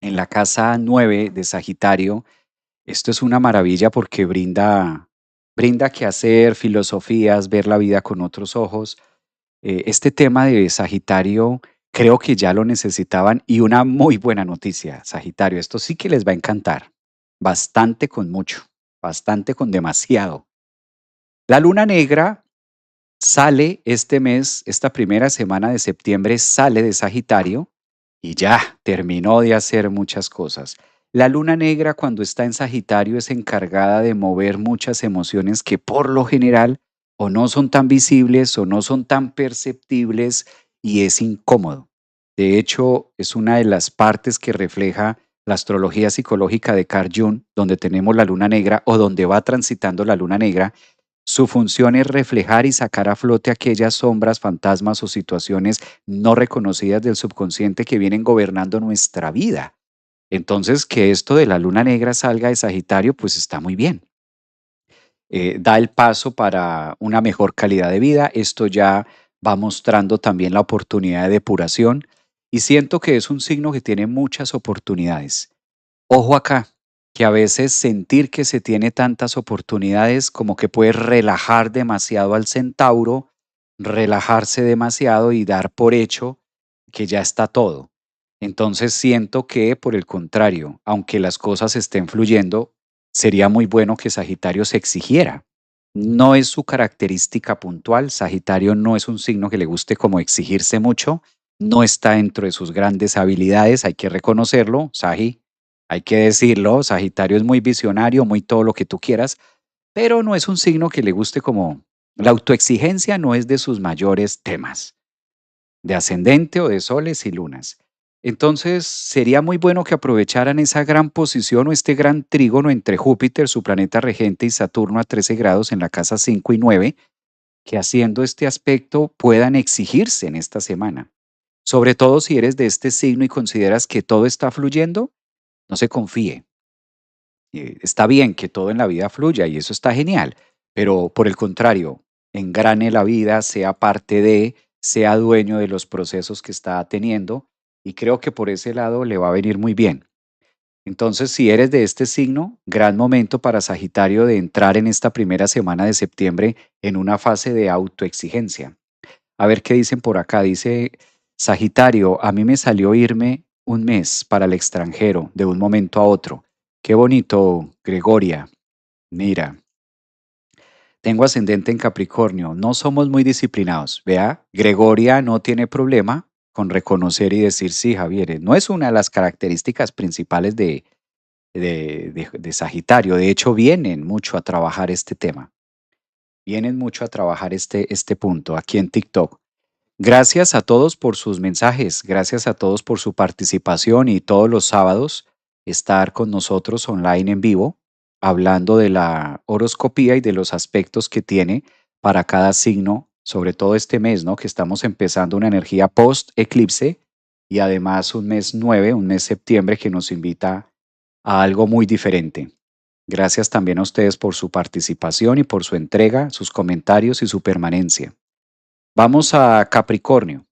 Speaker 1: en la casa 9 de Sagitario. Esto es una maravilla porque brinda que hacer, filosofías, ver la vida con otros ojos. Este tema de Sagitario creo que ya lo necesitaban y una muy buena noticia, Sagitario, esto sí que les va a encantar. Bastante con mucho, bastante con demasiado. La luna negra sale este mes, esta primera semana de septiembre sale de Sagitario y ya terminó de hacer muchas cosas. La luna negra cuando está en Sagitario es encargada de mover muchas emociones que por lo general o no son tan visibles o no son tan perceptibles y es incómodo. De hecho, es una de las partes que refleja la astrología psicológica de Carl Jung, donde tenemos la luna negra o donde va transitando la luna negra. Su función es reflejar y sacar a flote aquellas sombras, fantasmas o situaciones no reconocidas del subconsciente que vienen gobernando nuestra vida. Entonces, que esto de la luna negra salga de Sagitario, pues está muy bien. Da el paso para una mejor calidad de vida. Esto ya va mostrando también la oportunidad de depuración y siento que es un signo que tiene muchas oportunidades. Ojo acá, que a veces sentir que se tiene tantas oportunidades como que puede relajar demasiado al centauro, relajarse demasiado y dar por hecho que ya está todo. Entonces siento que, por el contrario, aunque las cosas estén fluyendo, sería muy bueno que Sagitario se exigiera. No es su característica puntual. Sagitario no es un signo que le guste como exigirse mucho. No está dentro de sus grandes habilidades, hay que reconocerlo, Sagi, hay que decirlo. Sagitario es muy visionario, muy todo lo que tú quieras, pero no es un signo que le guste como la autoexigencia no es de sus mayores temas de ascendente o de soles y lunas. Entonces, sería muy bueno que aprovecharan esa gran posición o este gran trígono entre Júpiter, su planeta regente, y Saturno a 13 grados en la casa 5 y 9, que haciendo este aspecto puedan exigirse en esta semana. Sobre todo si eres de este signo y consideras que todo está fluyendo, no se confíe. Está bien que todo en la vida fluya y eso está genial, pero por el contrario, engrane la vida, sea parte de, sea dueño de los procesos que está teniendo y creo que por ese lado le va a venir muy bien. Entonces, si eres de este signo, gran momento para Sagitario de entrar en esta primera semana de septiembre en una fase de autoexigencia. A ver qué dicen por acá. Dice Sagitario, a mí me salió irme un mes para el extranjero de un momento a otro. Qué bonito, Gregoria. Mira, tengo ascendente en Capricornio. No somos muy disciplinados. Vea, Gregoria no tiene problema con reconocer y decir, sí, Javier, no es una de las características principales de Sagitario. De hecho, vienen mucho a trabajar este tema. Vienen mucho a trabajar este punto aquí en TikTok. Gracias a todos por sus mensajes, gracias a todos por su participación y todos los sábados estar con nosotros online en vivo, hablando de la horoscopía y de los aspectos que tiene para cada signo, sobre todo este mes, ¿no? Que estamos empezando una energía post-eclipse y además un mes 9, un mes septiembre que nos invita a algo muy diferente. Gracias también a ustedes por su participación y por su entrega, sus comentarios y su permanencia. Vamos a Capricornio.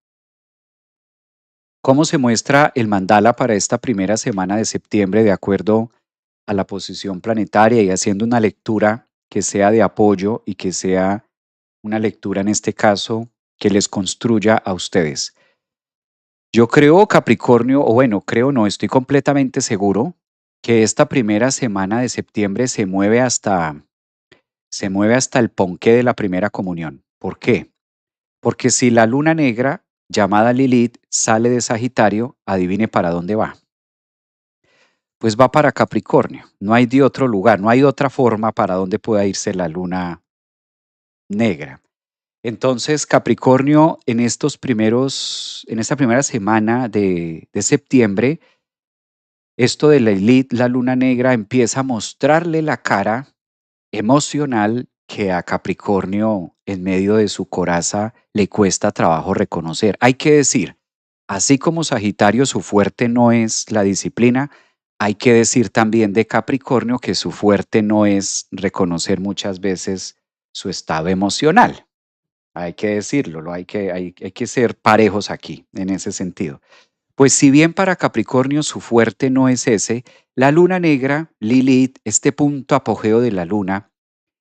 Speaker 1: ¿Cómo se muestra el mandala para esta primera semana de septiembre de acuerdo a la posición planetaria y haciendo una lectura que sea de apoyo y que sea una lectura en este caso que les construya a ustedes? Yo creo, Capricornio, o bueno, creo no, estoy completamente seguro que esta primera semana de septiembre se mueve hasta el ponqué de la primera comunión. ¿Por qué? Porque si la luna negra, llamada Lilith, sale de Sagitario, adivine para dónde va. Pues va para Capricornio. No hay de otro lugar, no hay otra forma para donde pueda irse la luna negra. Entonces, Capricornio, en esta primera semana de septiembre, esto de la Lilith, la luna negra, empieza a mostrarle la cara emocional que a Capricornio en medio de su coraza le cuesta trabajo reconocer. Hay que decir, así como Sagitario su fuerte no es la disciplina, hay que decir también de Capricornio que su fuerte no es reconocer muchas veces su estado emocional. Hay que decirlo, hay que ser parejos aquí en ese sentido. Pues si bien para Capricornio su fuerte no es ese, la luna negra, Lilith, este punto apogeo de la luna,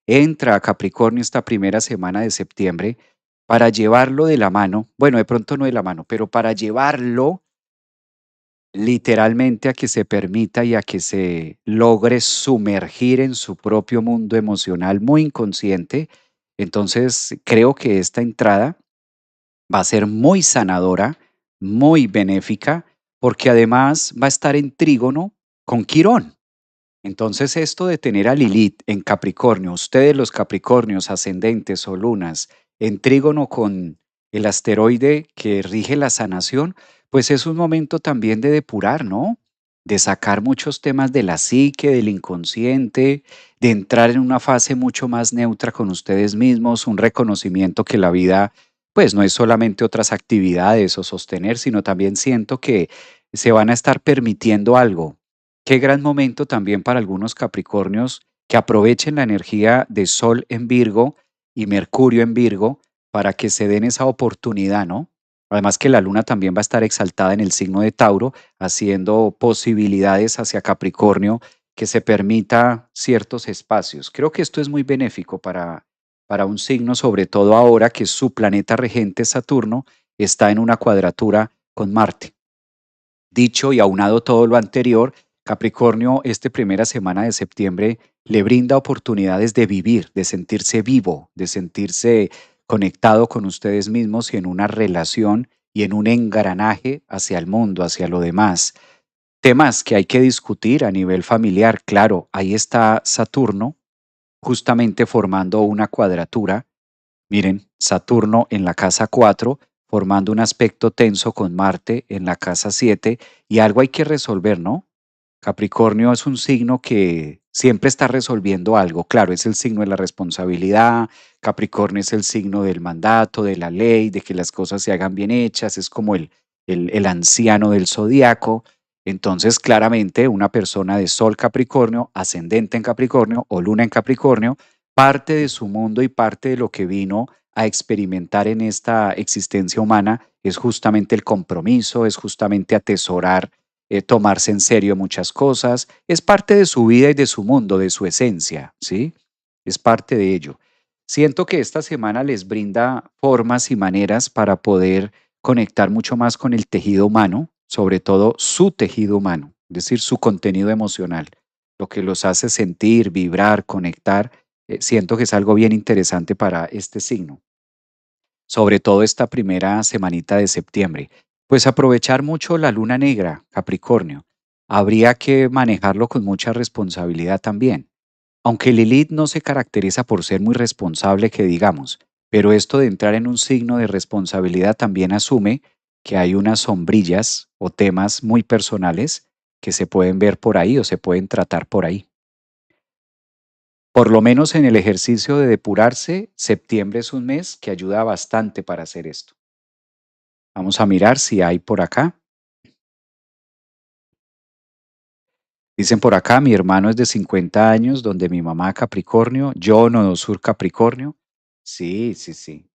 Speaker 1: entra a Capricornio esta primera semana de septiembre para llevarlo de la mano, bueno, de pronto no de la mano, pero para llevarlo literalmente a que se permita y a que se logre sumergir en su propio mundo emocional muy inconsciente. Entonces, creo que esta entrada va a ser muy sanadora, muy benéfica, porque además va a estar en trígono con Quirón. Entonces, esto de tener a Lilith en Capricornio, ustedes los Capricornios ascendentes o lunas, en trígono con el asteroide que rige la sanación, pues es un momento también de depurar, ¿no? De sacar muchos temas de la psique, del inconsciente, de entrar en una fase mucho más neutra con ustedes mismos, un reconocimiento que la vida, pues no es solamente otras actividades o sostener, sino también siento que se van a estar permitiendo algo. Qué gran momento también para algunos Capricornios que aprovechen la energía de Sol en Virgo y Mercurio en Virgo para que se den esa oportunidad, ¿no? Además que la luna también va a estar exaltada en el signo de Tauro, haciendo posibilidades hacia Capricornio que se permita ciertos espacios. Creo que esto es muy benéfico para un signo, sobre todo ahora que su planeta regente Saturno está en una cuadratura con Marte. Dicho y aunado todo lo anterior, Capricornio, esta primera semana de septiembre le brinda oportunidades de vivir, de sentirse vivo, de sentirse conectado con ustedes mismos y en una relación y en un engranaje hacia el mundo, hacia lo demás. Temas que hay que discutir a nivel familiar, claro, ahí está Saturno justamente formando una cuadratura. Miren, Saturno en la casa 4 formando un aspecto tenso con Marte en la casa 7 y algo hay que resolver, ¿no? Capricornio es un signo que siempre está resolviendo algo. Claro, es el signo de la responsabilidad. Capricornio es el signo del mandato, de la ley, de que las cosas se hagan bien hechas. Es como el anciano del zodiaco. Entonces, claramente, una persona de Sol Capricornio, ascendente en Capricornio o Luna en Capricornio, parte de su mundo y parte de lo que vino a experimentar en esta existencia humana es justamente el compromiso, es justamente atesorar, tomarse en serio muchas cosas, es parte de su vida y de su mundo, de su esencia, ¿sí? Es parte de ello. Siento que esta semana les brinda formas y maneras para poder conectar mucho más con el tejido humano, sobre todo su tejido humano, es decir, su contenido emocional, lo que los hace sentir, vibrar, conectar. Siento que es algo bien interesante para este signo, sobre todo esta primera semanita de septiembre. Pues aprovechar mucho la luna negra, Capricornio. Habría que manejarlo con mucha responsabilidad también. Aunque Lilith no se caracteriza por ser muy responsable, que digamos, pero esto de entrar en un signo de responsabilidad también asume que hay unas sombrillas o temas muy personales que se pueden ver por ahí o se pueden tratar por ahí. Por lo menos en el ejercicio de depurarse, septiembre es un mes que ayuda bastante para hacer esto. Vamos a mirar si hay por acá. Dicen por acá, mi hermano es de 50 años, donde mi mamá Capricornio, yo Nodo Sur Capricornio. Sí, sí, sí.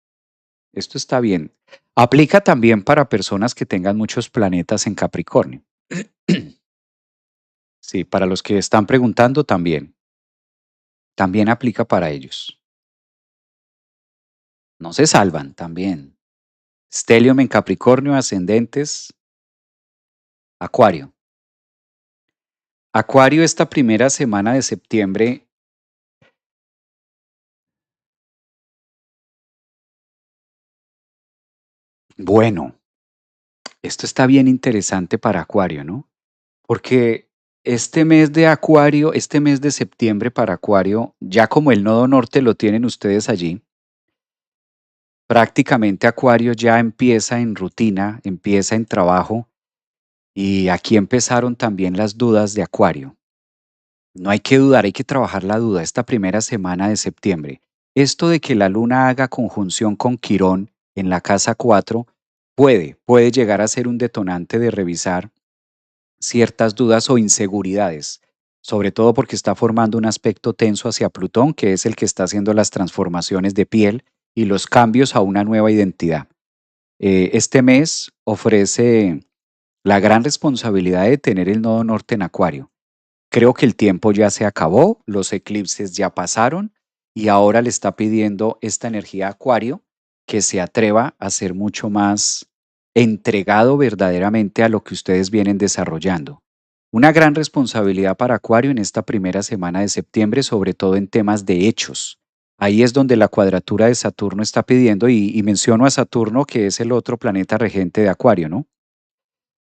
Speaker 1: Esto está bien. Aplica también para personas que tengan muchos planetas en Capricornio. Sí, para los que están preguntando también. También aplica para ellos. No se salvan también. Stellium en Capricornio, ascendentes, Acuario. Acuario, esta primera semana de septiembre, bueno, esto está bien interesante para Acuario, ¿no? Porque este mes de Acuario, este mes de septiembre para Acuario, ya como el nodo norte lo tienen ustedes allí, prácticamente Acuario ya empieza en rutina, empieza en trabajo y aquí empezaron también las dudas de Acuario. No hay que dudar, hay que trabajar la duda esta primera semana de septiembre. Esto de que la luna haga conjunción con Quirón en la casa 4 puede llegar a ser un detonante de revisar ciertas dudas o inseguridades, sobre todo porque está formando un aspecto tenso hacia Plutón, que es el que está haciendo las transformaciones de piel y los cambios a una nueva identidad. Este mes ofrece la gran responsabilidad de tener el nodo norte en Acuario. Creo que el tiempo ya se acabó, los eclipses ya pasaron y ahora le está pidiendo esta energía a Acuario que se atreva a ser mucho más entregado verdaderamente a lo que ustedes vienen desarrollando. Una gran responsabilidad para Acuario en esta primera semana de septiembre, sobre todo en temas de hechos. Ahí es donde la cuadratura de Saturno está pidiendo, y menciono a Saturno, que es el otro planeta regente de Acuario, ¿no?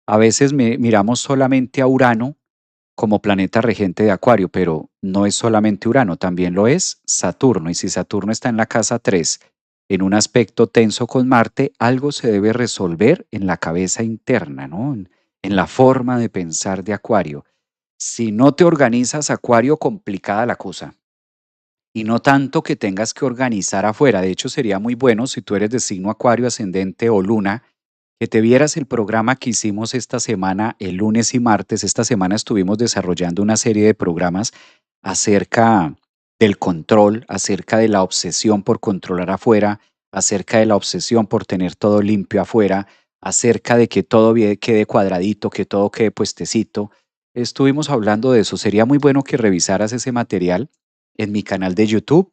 Speaker 1: A veces miramos solamente a Urano como planeta regente de Acuario, pero no es solamente Urano, también lo es Saturno. Y si Saturno está en la casa 3, en un aspecto tenso con Marte, algo se debe resolver en la cabeza interna, ¿no? En la forma de pensar de Acuario. Si no te organizas, Acuario, complicada la cosa. Y no tanto que tengas que organizar afuera. De hecho, sería muy bueno si tú eres de signo Acuario, ascendente o luna, que te vieras el programa que hicimos esta semana, el lunes y martes. Esta semana estuvimos desarrollando una serie de programas acerca del control, acerca de la obsesión por controlar afuera, acerca de la obsesión por tener todo limpio afuera, acerca de que todo quede cuadradito, que todo quede puestecito. Estuvimos hablando de eso. Sería muy bueno que revisaras ese material en mi canal de YouTube.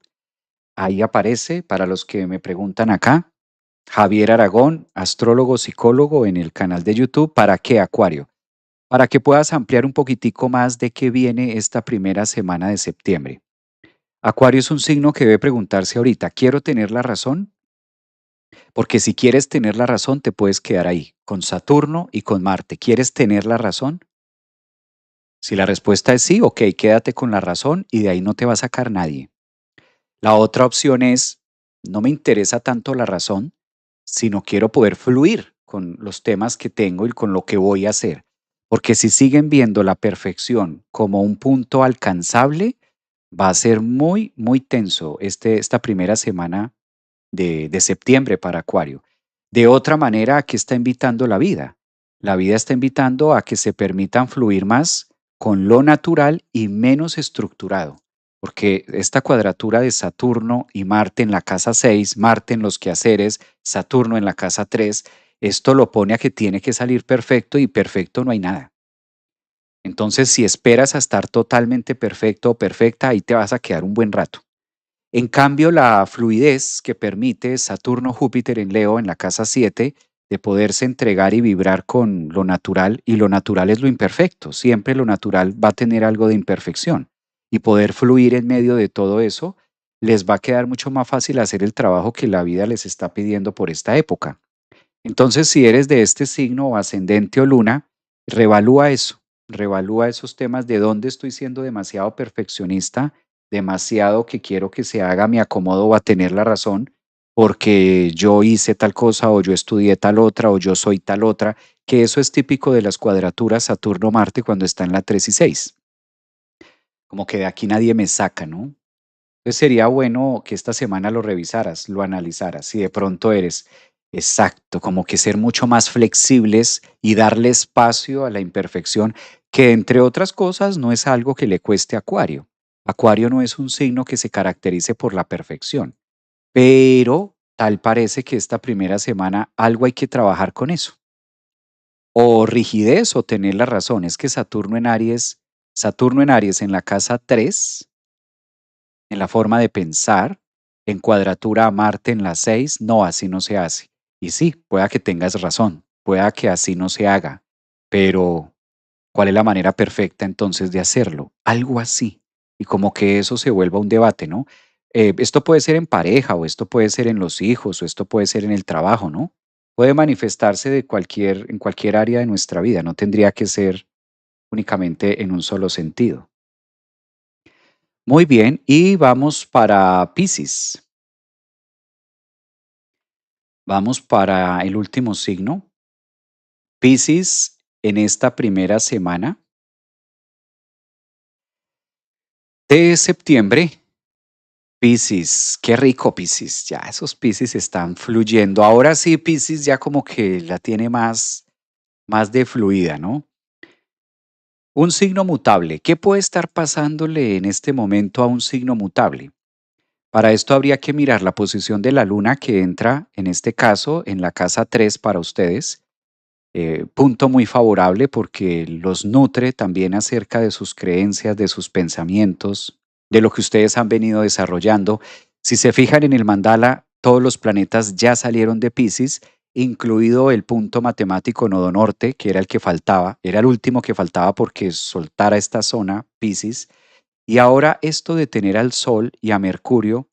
Speaker 1: Ahí aparece, para los que me preguntan acá, Javier Aragón, astrólogo, psicólogo, en el canal de YouTube. ¿Para qué, Acuario? Para que puedas ampliar un poquitico más de qué viene esta primera semana de septiembre. Acuario es un signo que debe preguntarse ahorita, ¿quiero tener la razón? Porque si quieres tener la razón, te puedes quedar ahí, con Saturno y con Marte. ¿Quieres tener la razón? Si la respuesta es sí, ok, quédate con la razón y de ahí no te va a sacar nadie. La otra opción es, no me interesa tanto la razón, sino quiero poder fluir con los temas que tengo y con lo que voy a hacer. Porque si siguen viendo la perfección como un punto alcanzable, va a ser muy, muy tenso esta primera semana de septiembre para Acuario. De otra manera, ¿a qué está invitando la vida? La vida está invitando a que se permitan fluir más con lo natural y menos estructurado, porque esta cuadratura de Saturno y Marte en la casa 6, Marte en los quehaceres, Saturno en la casa 3, esto lo pone a que tiene que salir perfecto y perfecto no hay nada. Entonces, si esperas a estar totalmente perfecto o perfecta, ahí te vas a quedar un buen rato. En cambio, la fluidez que permite Saturno-Júpiter en Leo en la casa 7 de poderse entregar y vibrar con lo natural, y lo natural es lo imperfecto, siempre lo natural va a tener algo de imperfección, y poder fluir en medio de todo eso, les va a quedar mucho más fácil hacer el trabajo que la vida les está pidiendo por esta época. Entonces, si eres de este signo o ascendente o luna, revalúa eso, revalúa esos temas de dónde estoy siendo demasiado perfeccionista, demasiado que quiero que se haga, me acomodo o a tener la razón, porque yo hice tal cosa o yo estudié tal otra o yo soy tal otra, que eso es típico de las cuadraturas Saturno-Marte cuando está en la 3 y 6. Como que de aquí nadie me saca, ¿no? Entonces sería bueno que esta semana lo revisaras, lo analizaras, si de pronto eres exacto, como que ser mucho más flexibles y darle espacio a la imperfección, que entre otras cosas no es algo que le cueste a Acuario. Acuario no es un signo que se caracterice por la perfección, pero tal parece que esta primera semana algo hay que trabajar con eso. O rigidez o tener la razón. Es que Saturno en Aries en la casa 3 en la forma de pensar, en cuadratura a Marte en la 6, no, así no se hace. Y sí, pueda que tengas razón, pueda que así no se haga, pero ¿cuál es la manera perfecta entonces de hacerlo? Algo así. Y como que eso se vuelva un debate, ¿no? Esto puede ser en pareja, o esto puede ser en los hijos, o esto puede ser en el trabajo, ¿no? Puede manifestarse en cualquier área de nuestra vida, no tendría que ser únicamente en un solo sentido. Muy bien, y vamos para Piscis. Vamos para el último signo. Piscis, en esta primera semana de septiembre. Piscis, qué rico Piscis. Ya esos Piscis están fluyendo. Ahora sí, Piscis ya como que la tiene más de fluida, ¿no? Un signo mutable. ¿Qué puede estar pasándole en este momento a un signo mutable? Para esto habría que mirar la posición de la luna que entra, en este caso, en la casa 3 para ustedes. Punto muy favorable porque los nutre también acerca de sus creencias, de sus pensamientos, de lo que ustedes han venido desarrollando. Si se fijan en el mandala, todos los planetas ya salieron de Pisces, incluido el punto matemático nodo norte, que era el que faltaba, era el último que faltaba porque soltara esta zona, Pisces. Y ahora esto de tener al Sol y a Mercurio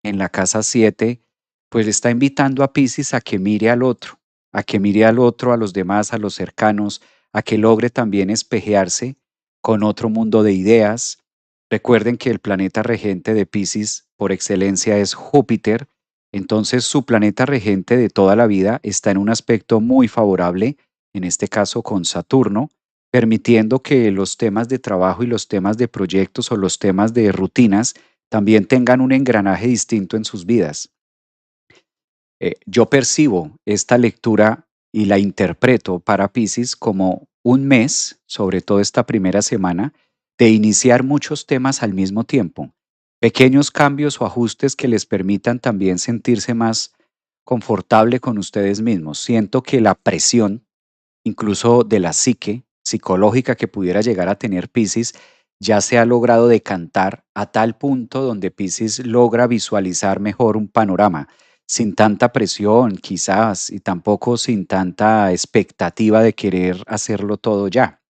Speaker 1: en la casa 7, pues le está invitando a Piscis a que mire al otro, a que mire al otro, a los demás, a los cercanos, a que logre también espejearse con otro mundo de ideas. Recuerden que el planeta regente de Piscis por excelencia es Júpiter, entonces su planeta regente de toda la vida está en un aspecto muy favorable, en este caso con Saturno, permitiendo que los temas de trabajo y los temas de proyectos o los temas de rutinas también tengan un engranaje distinto en sus vidas. Yo percibo esta lectura y la interpreto para Piscis como un mes, sobre todo esta primera semana, de iniciar muchos temas al mismo tiempo, pequeños cambios o ajustes que les permitan también sentirse más confortable con ustedes mismos. Siento que la presión, incluso de la psique psicológica que pudiera llegar a tener Piscis, ya se ha logrado decantar a tal punto donde Piscis logra visualizar mejor un panorama, sin tanta presión quizás y tampoco sin tanta expectativa de querer hacerlo todo ya.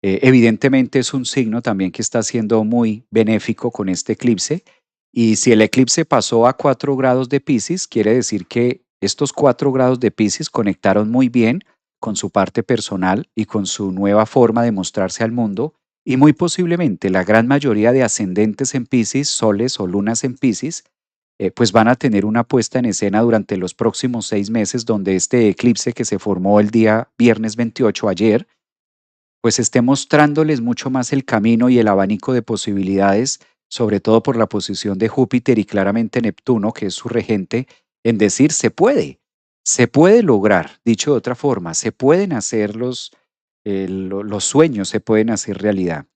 Speaker 1: Evidentemente es un signo también que está siendo muy benéfico con este eclipse. Y si el eclipse pasó a 4 grados de Piscis, quiere decir que estos 4 grados de Piscis conectaron muy bien con su parte personal y con su nueva forma de mostrarse al mundo. Y muy posiblemente la gran mayoría de ascendentes en Piscis, soles o lunas en Piscis, pues van a tener una puesta en escena durante los próximos 6 meses, donde este eclipse que se formó el día viernes 28 ayer, pues esté mostrándoles mucho más el camino y el abanico de posibilidades, sobre todo por la posición de Júpiter y claramente Neptuno, que es su regente, en decir se puede lograr, dicho de otra forma, se pueden hacer los sueños, se pueden hacer realidad.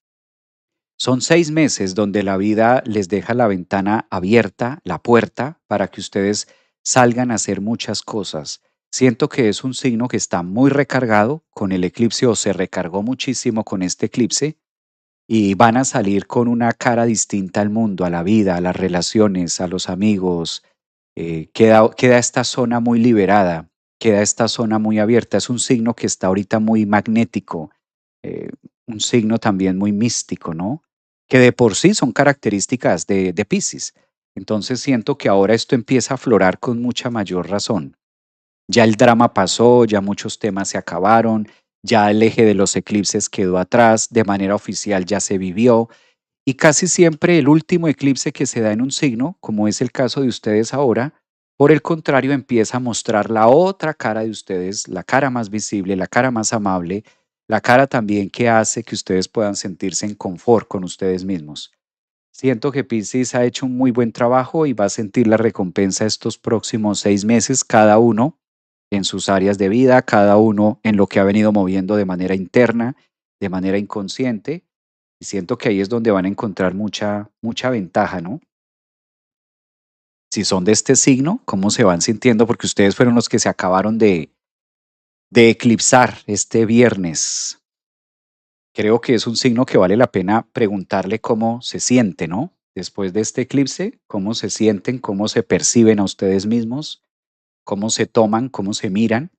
Speaker 1: Son 6 meses donde la vida les deja la ventana abierta, la puerta, para que ustedes salgan a hacer muchas cosas. Siento que es un signo que está muy recargado con el eclipse o se recargó muchísimo con este eclipse y van a salir con una cara distinta al mundo, a la vida, a las relaciones, a los amigos. Queda esta zona muy liberada, queda esta zona muy abierta. Es un signo que está ahorita muy magnético, eh, un signo también muy místico, ¿no? Que de por sí son características de Piscis. Entonces siento que ahora esto empieza a aflorar con mucha mayor razón. Ya el drama pasó, ya muchos temas se acabaron, ya el eje de los eclipses quedó atrás, de manera oficial ya se vivió, y casi siempre el último eclipse que se da en un signo, como es el caso de ustedes ahora, por el contrario, empieza a mostrar la otra cara de ustedes, la cara más visible, la cara más amable, la cara también que hace que ustedes puedan sentirse en confort con ustedes mismos. Siento que Piscis ha hecho un muy buen trabajo y va a sentir la recompensa estos próximos 6 meses, cada uno en sus áreas de vida, cada uno en lo que ha venido moviendo de manera interna, de manera inconsciente. Y siento que ahí es donde van a encontrar mucha ventaja, ¿no? Si son de este signo, ¿cómo se van sintiendo? Porque ustedes fueron los que se acabaron de eclipsar este viernes. Creo que es un signo que vale la pena preguntarle cómo se siente, ¿no? Después de este eclipse, cómo se sienten, cómo se perciben a ustedes mismos, cómo se toman, cómo se miran.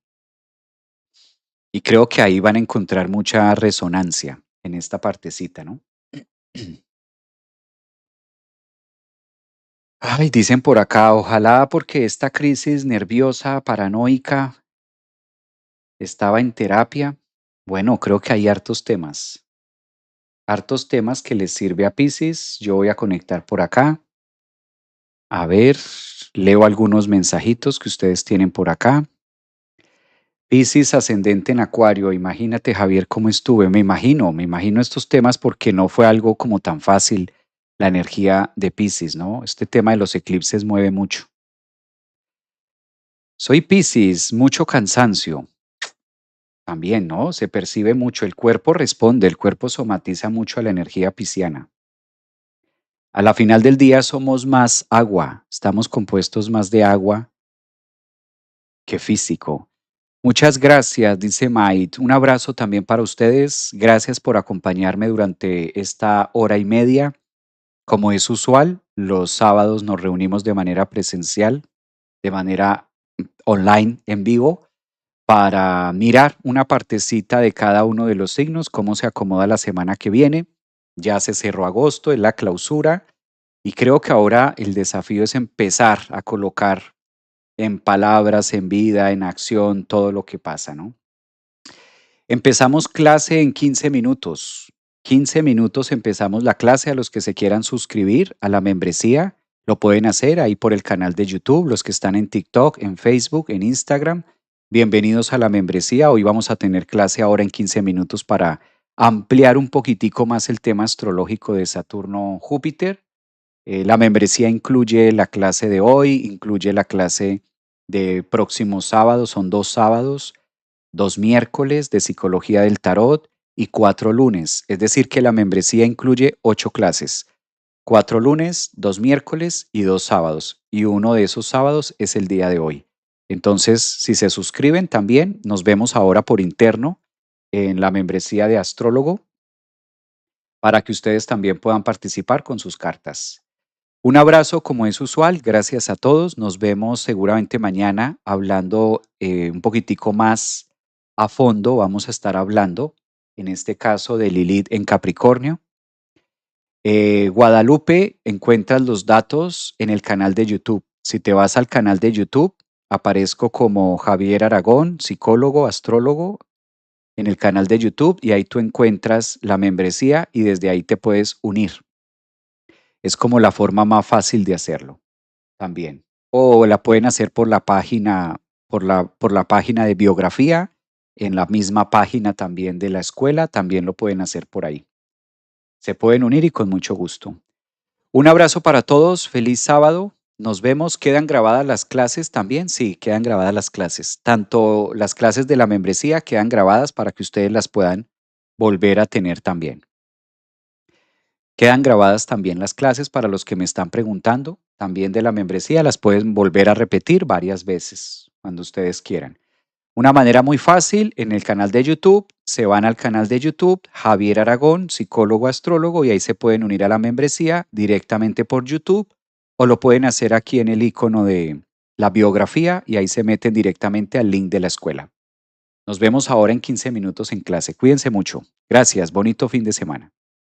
Speaker 1: Y creo que ahí van a encontrar mucha resonancia en esta partecita, ¿no? Ay, dicen por acá, ojalá porque esta crisis nerviosa, paranoica, estaba en terapia. Bueno, creo que hay hartos temas que les sirve a Piscis. Yo voy a conectar por acá. A ver, leo algunos mensajitos que ustedes tienen por acá. Piscis ascendente en Acuario. Imagínate, Javier, cómo estuve. Me imagino estos temas porque no fue algo como tan fácil la energía de Piscis, ¿no? Este tema de los eclipses mueve mucho. Soy Piscis, mucho cansancio. También, ¿no? Se percibe mucho, el cuerpo responde, el cuerpo somatiza mucho a la energía pisciana. A la final del día somos más agua, estamos compuestos más de agua que físico. Muchas gracias, dice Mait. Un abrazo también para ustedes. Gracias por acompañarme durante esta hora y media. Como es usual, los sábados nos reunimos de manera presencial, de manera online, en vivo, para mirar una partecita de cada uno de los signos, cómo se acomoda la semana que viene. Ya se cerró agosto, es la clausura, y creo que ahora el desafío es empezar a colocar en palabras, en vida, en acción, todo lo que pasa, ¿no? Empezamos clase en 15 minutos. 15 minutos empezamos la clase. A los que se quieran suscribir a la membresía, lo pueden hacer ahí por el canal de YouTube, los que están en TikTok, en Facebook, en Instagram. Bienvenidos a la membresía. Hoy vamos a tener clase ahora en 15 minutos para ampliar un poquitico más el tema astrológico de Saturno-Júpiter. La membresía incluye la clase de hoy, incluye la clase de próximo sábado, son 2 sábados, 2 miércoles de psicología del tarot y 4 lunes. Es decir, que la membresía incluye 8 clases. 4 lunes, 2 miércoles y 2 sábados. Y uno de esos sábados es el día de hoy. Entonces, si se suscriben también, nos vemos ahora por interno en la membresía de Astrólogo para que ustedes también puedan participar con sus cartas. Un abrazo como es usual, gracias a todos. Nos vemos seguramente mañana hablando un poquitico más a fondo. Vamos a estar hablando, en este caso, de Lilith en Capricornio. Guadalupe, encuentras los datos en el canal de YouTube. Si te vas al canal de YouTube, aparezco como Javier Aragón, psicólogo, astrólogo, en el canal de YouTube y ahí tú encuentras la membresía y desde ahí te puedes unir. Es como la forma más fácil de hacerlo también. O la pueden hacer por la página, por la página de biografía, en la misma página también de la escuela, también lo pueden hacer por ahí. Se pueden unir y con mucho gusto. Un abrazo para todos, feliz sábado. Nos vemos, ¿quedan grabadas las clases también? Sí, quedan grabadas las clases. Tanto las clases de la membresía quedan grabadas para que ustedes las puedan volver a tener también. Quedan grabadas también las clases para los que me están preguntando, también de la membresía, las pueden volver a repetir varias veces cuando ustedes quieran. Una manera muy fácil, en el canal de YouTube, se van al canal de YouTube, Javier Aragón, psicólogo astrólogo, y ahí se pueden unir a la membresía directamente por YouTube, o lo pueden hacer aquí en el icono de la biografía y ahí se meten directamente al link de la escuela. Nos vemos ahora en 15 minutos en clase. Cuídense mucho. Gracias. Bonito fin de semana.